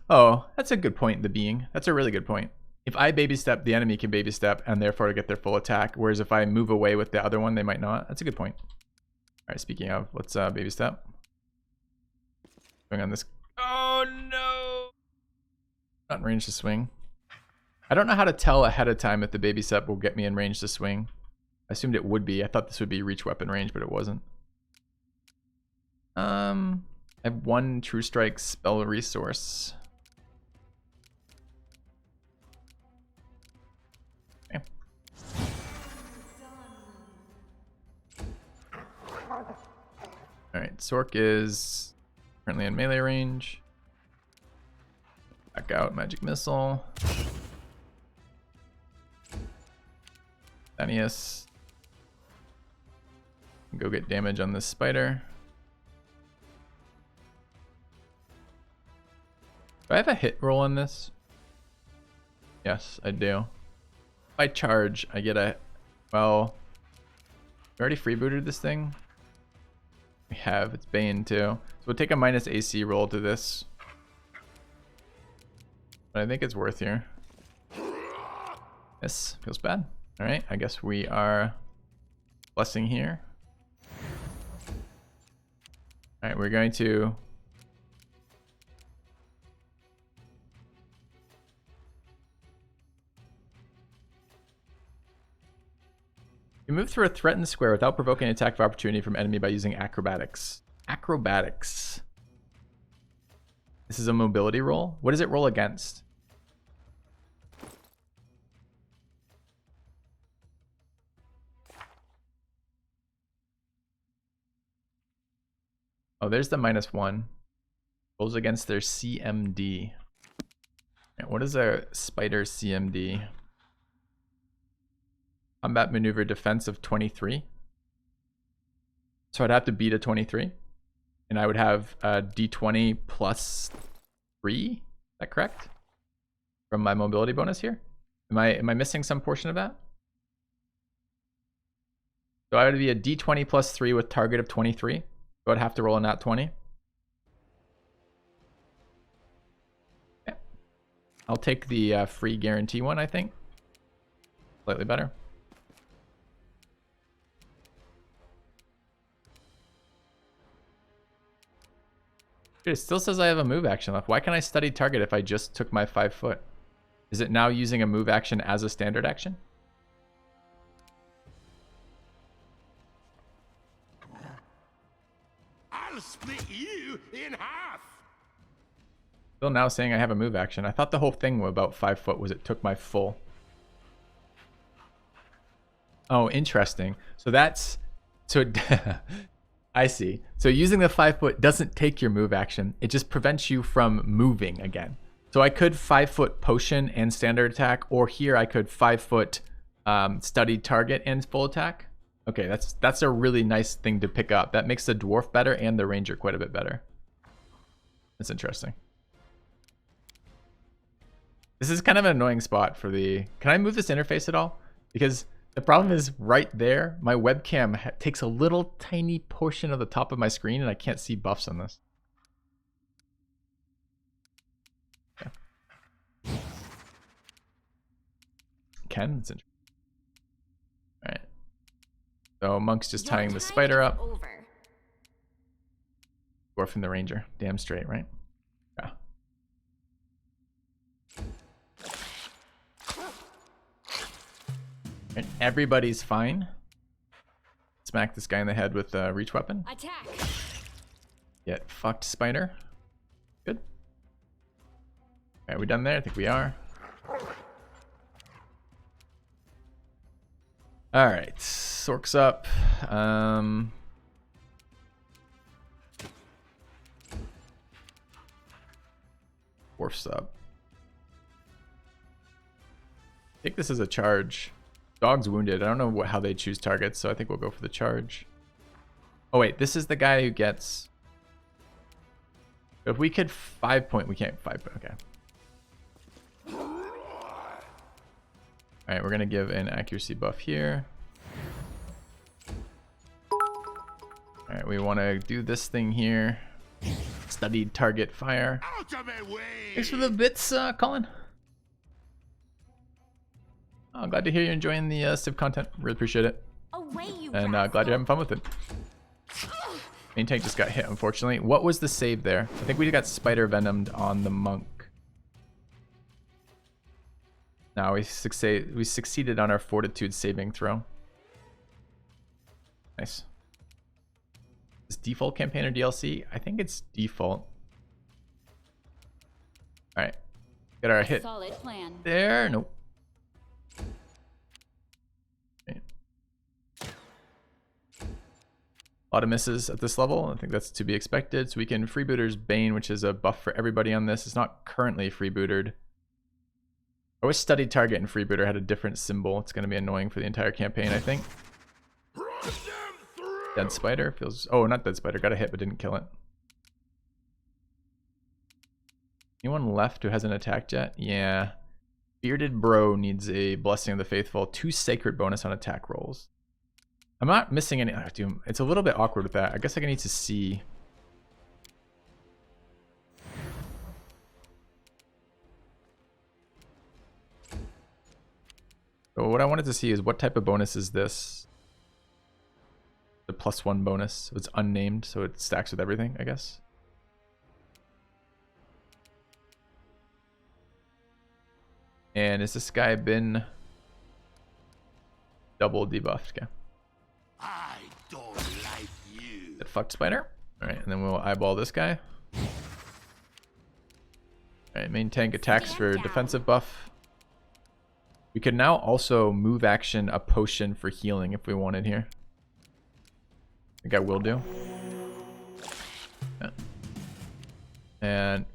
Oh, that's a good point, the being. That's a really good point. If I baby step, the enemy can baby step and therefore get their full attack. Whereas if I move away with the other one, they might not. That's a good point. Alright, speaking of, let's baby step. Going on this. Oh no! Not in range to swing. I don't know how to tell ahead of time if the baby step will get me in range to swing. I assumed it would be. I thought this would be reach weapon range, but it wasn't. I have 1 True Strike spell resource. Okay. Alright, Sork is currently in melee range. Back out, magic missile. Thanius. Go get damage on this spider. Do I have a hit roll on this? Yes, I do. If I charge, I get a... Well... We already freebooted this thing? We have. It's Bane too. So we'll take a minus AC roll to this. But I think it's worth here. This feels bad. Alright, I guess we are blessing here. Alright, we're going to... You move through a threatened square without provoking an attack of opportunity from enemy by using acrobatics. Acrobatics. This is a mobility roll. What does it roll against? Oh, there's the -1. Rolls against their CMD. What is a spider CMD? Combat maneuver defense of 23. So I'd have to beat a 23. And I would have a D20 plus 3. Is that correct? From my mobility bonus here? Am I missing some portion of that? So I would be a D20 plus 3 with target of 23. So I'd have to roll a nat 20. Okay. I'll take the free guarantee one, I think. Slightly better. It still says I have a move action left. Why can't I study target if I just took my 5 foot? Is it now using a move action as a standard action? I'll split you in half. Still now saying I have a move action. I thought the whole thing about 5 foot was it took my full. Oh, interesting. So that's... So I see. So using the 5 foot doesn't take your move action. It just prevents you from moving again. So I could 5 foot potion and standard attack, or here I could 5 foot studied target and full attack. Okay, that's a really nice thing to pick up. That makes the dwarf better and the ranger quite a bit better. That's interesting. This is kind of an annoying spot for the... Can I move this interface at all? Because the problem is right there, my webcam takes a little tiny portion of the top of my screen and I can't see buffs on this. Okay. Ken? It's interesting. Alright. So Monk's just tying the spider up. Dwarf and the ranger. Damn straight, right? Yeah. And everybody's fine. Smack this guy in the head with a reach weapon. Attack. Get fucked, spider. Good. Alright, we done there? I think we are. Alright, Sork's up. Dwarf's up. I think this is a charge. Dog's wounded. I don't know how they choose targets, so I think we'll go for the charge. Oh wait, this is the guy who gets... If we could 5 point, we can't 5 point, okay. Alright, we're gonna give an accuracy buff here. Alright, we wanna do this thing here. Studied target fire. Out of my way. Thanks for the bits, Colin. Oh, glad to hear you're enjoying the Civ content. Really appreciate it. Away, you And glad you're having fun with it. Main tank just got hit, unfortunately. What was the save there? I think we got spider venomed on the monk. No, we succeeded on our fortitude saving throw. Nice. Is default campaign or DLC? I think it's default. Alright. Get our hit. Solid plan. There. Nope. A lot of misses at this level. I think that's to be expected. So we can freebooter's Bane, which is a buff for everybody on this. It's not currently freebootered. I wish studied target and freebooter had a different symbol. It's going to be annoying for the entire campaign, I think. Dead spider feels... Oh, not dead spider. Got a hit but didn't kill it. Anyone left who hasn't attacked yet? Yeah. Bearded Bro needs a Blessing of the Faithful. 2 sacred bonus on attack rolls. I'm not missing any... Dude, it's a little bit awkward with that. I guess I need to see... So what I wanted to see is what type of bonus is this? The +1 bonus. So it's unnamed, so it stacks with everything, I guess. And has this guy been double debuffed? Okay. I don't like you. That fucked spider. Alright, and then we'll eyeball this guy. Alright, main tank attacks for defensive buff. We could now also move action a potion for healing if we wanted here. I think I will do. Yeah. And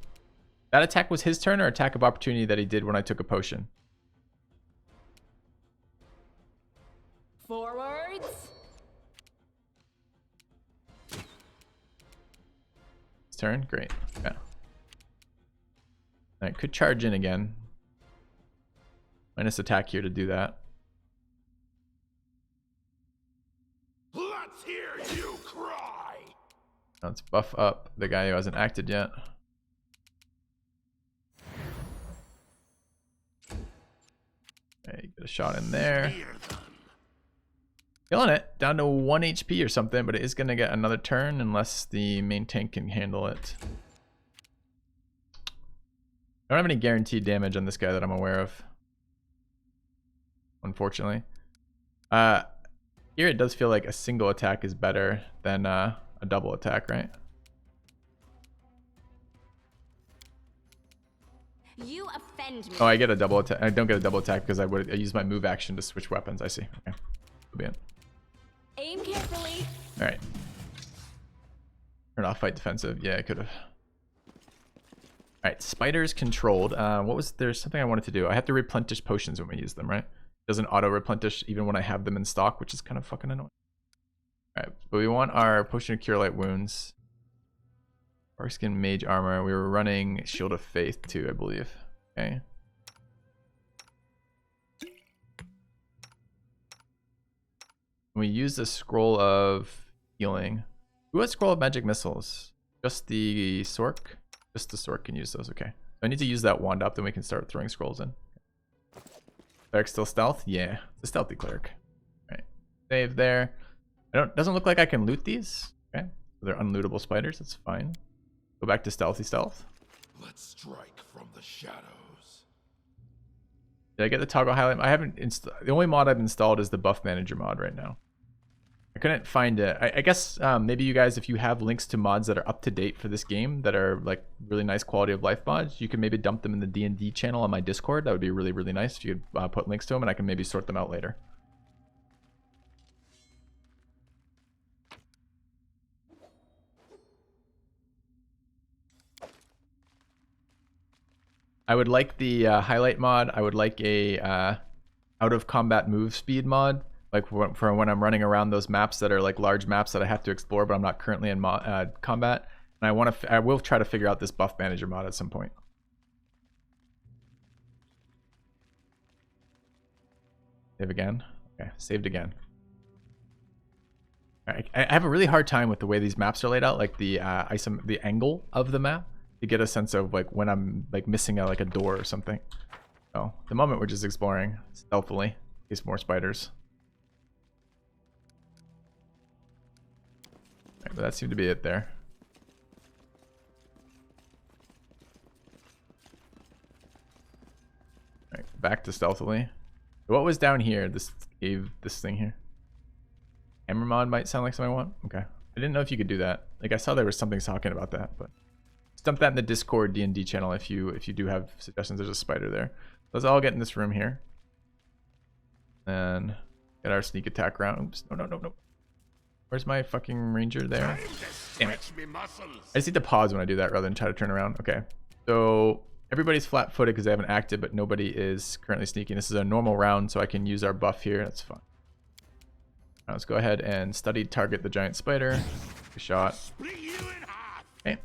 That attack was his turn or attack of opportunity that he did when I took a potion? Forwards. His turn? Great. Yeah. I could charge in again. Minus attack here to do that. Let's hear you cry. Now let's buff up the guy who hasn't acted yet. Okay, get a shot in there. Hear them. Killing it. Down to 1 HP or something, but it is going to get another turn unless the main tank can handle it. I don't have any guaranteed damage on this guy that I'm aware of. Unfortunately. Here it does feel like a single attack is better than a double attack, right? You offend me. Oh, I get a double attack. I don't get a double attack because I use my move action to switch weapons. I see. Okay. That'll be it. Aim carefully. All right. Turn off fight defensive. Yeah, I could have. All right, spiders controlled. There's something I wanted to do. I have to replenish potions when we use them, right? It doesn't auto replenish even when I have them in stock, which is kind of fucking annoying. All right, but we want our potion of cure light wounds. Dark skin mage armor. We were running shield of faith too, I believe. Okay. We use the scroll of healing. Who has scroll of magic missiles? Just the Sork? Just the Sork can use those. Okay. I need to use that wand up, then we can start throwing scrolls in. Cleric still stealth? Yeah, it's a stealthy cleric. All right. Save there. Doesn't look like I can loot these. Okay. They're unlootable spiders. That's fine. Go back to stealthy stealth. Let's strike from the shadows. Did I get the toggle highlight? I haven't installed. The only mod I've installed is the buff manager mod right now. I couldn't find it. I guess maybe you guys, if you have links to mods that are up to date for this game that are like really nice quality of life mods, you can maybe dump them in the D&D channel on my Discord. That would be really, really nice if you could put links to them, and I can maybe sort them out later. I would like the highlight mod. I would like a out of combat move speed mod, like for when I'm running around those maps that are like large maps that I have to explore, but I'm not currently in combat. And I will try to figure out this buff manager mod at some point. Save again. Okay, saved again. All right, I have a really hard time with the way these maps are laid out, like the angle of the map, to get a sense of like when I'm like missing like a door or something. So at the moment we're just exploring stealthily in case more spiders. Right, but that seemed to be it there. All right, back to stealthily. What was down here? This thing here. Hammer mod might sound like something I want. Okay, I didn't know if you could do that. Like I saw there was something talking about that, but dump that in the Discord D&D channel if you do have suggestions. There's a spider there. Let's all get in this room here and get our sneak attack round. Oops, no. Where's my fucking ranger there? Damn it. I just need to pause when I do that rather than try to turn around. Okay, so everybody's flat-footed because they haven't acted, but nobody is currently sneaking. This is a normal round, so I can use our buff here. That's fine. Now let's go ahead and study target the giant spider. Take a shot. Okay.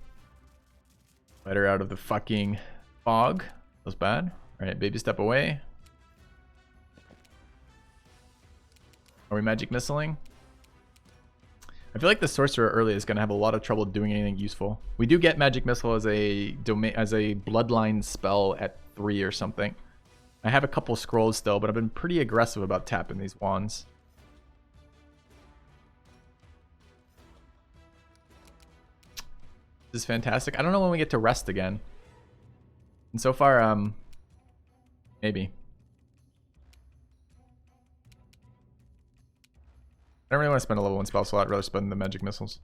Spider out of the fucking fog. Feels bad. All right, baby step away. Are we magic missiling? I feel like the sorcerer early is going to have a lot of trouble doing anything useful. We do get magic missile as a bloodline spell at 3 or something. I have a couple scrolls still, but I've been pretty aggressive about tapping these wands. This is fantastic. I don't know when we get to rest again. And so far, maybe. I don't really want to spend a level 1 spell slot. I'd rather spend the magic missiles.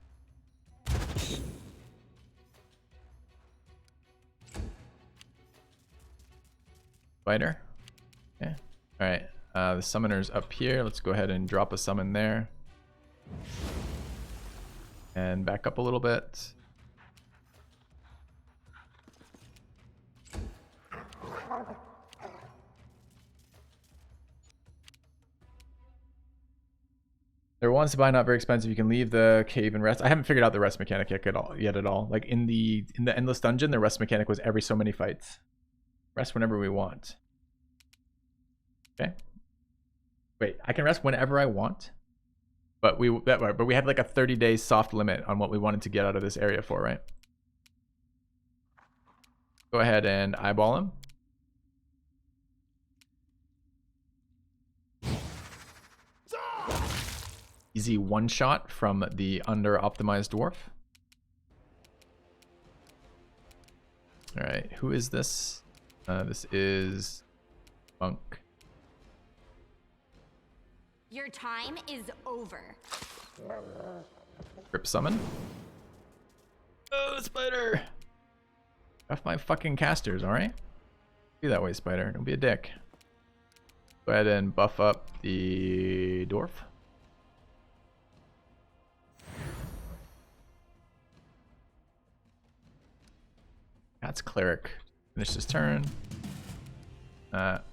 Spider. Okay. Alright. The summoner's up here. Let's go ahead and drop a summon there. And back up a little bit. There wants to buy, not very expensive. You can leave the cave and rest. I haven't figured out the rest mechanic yet at all. Like in the endless dungeon, the rest mechanic was every so many fights. Rest whenever we want. Okay. Wait, I can rest whenever I want, but we had like a 30-day soft limit on what we wanted to get out of this area for, right? Go ahead and eyeball him. Easy one shot from the under-optimized dwarf. All right, who is this? This is Monk. Your time is over. Grip summon. Oh, spider! Off my fucking casters, alright? Be that way, spider. Don't be a dick. Go ahead and buff up the dwarf. That's cleric. Finish his turn. Mad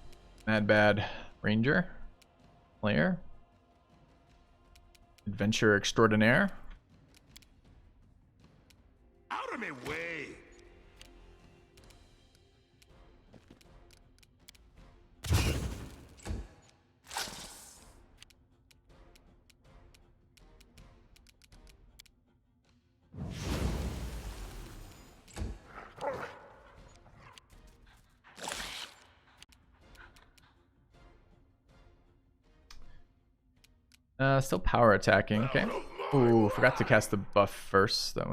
Bad Ranger. Player. Adventure Extraordinaire. Out of my way! Still power attacking. Okay. Ooh, forgot to cast the buff first. That was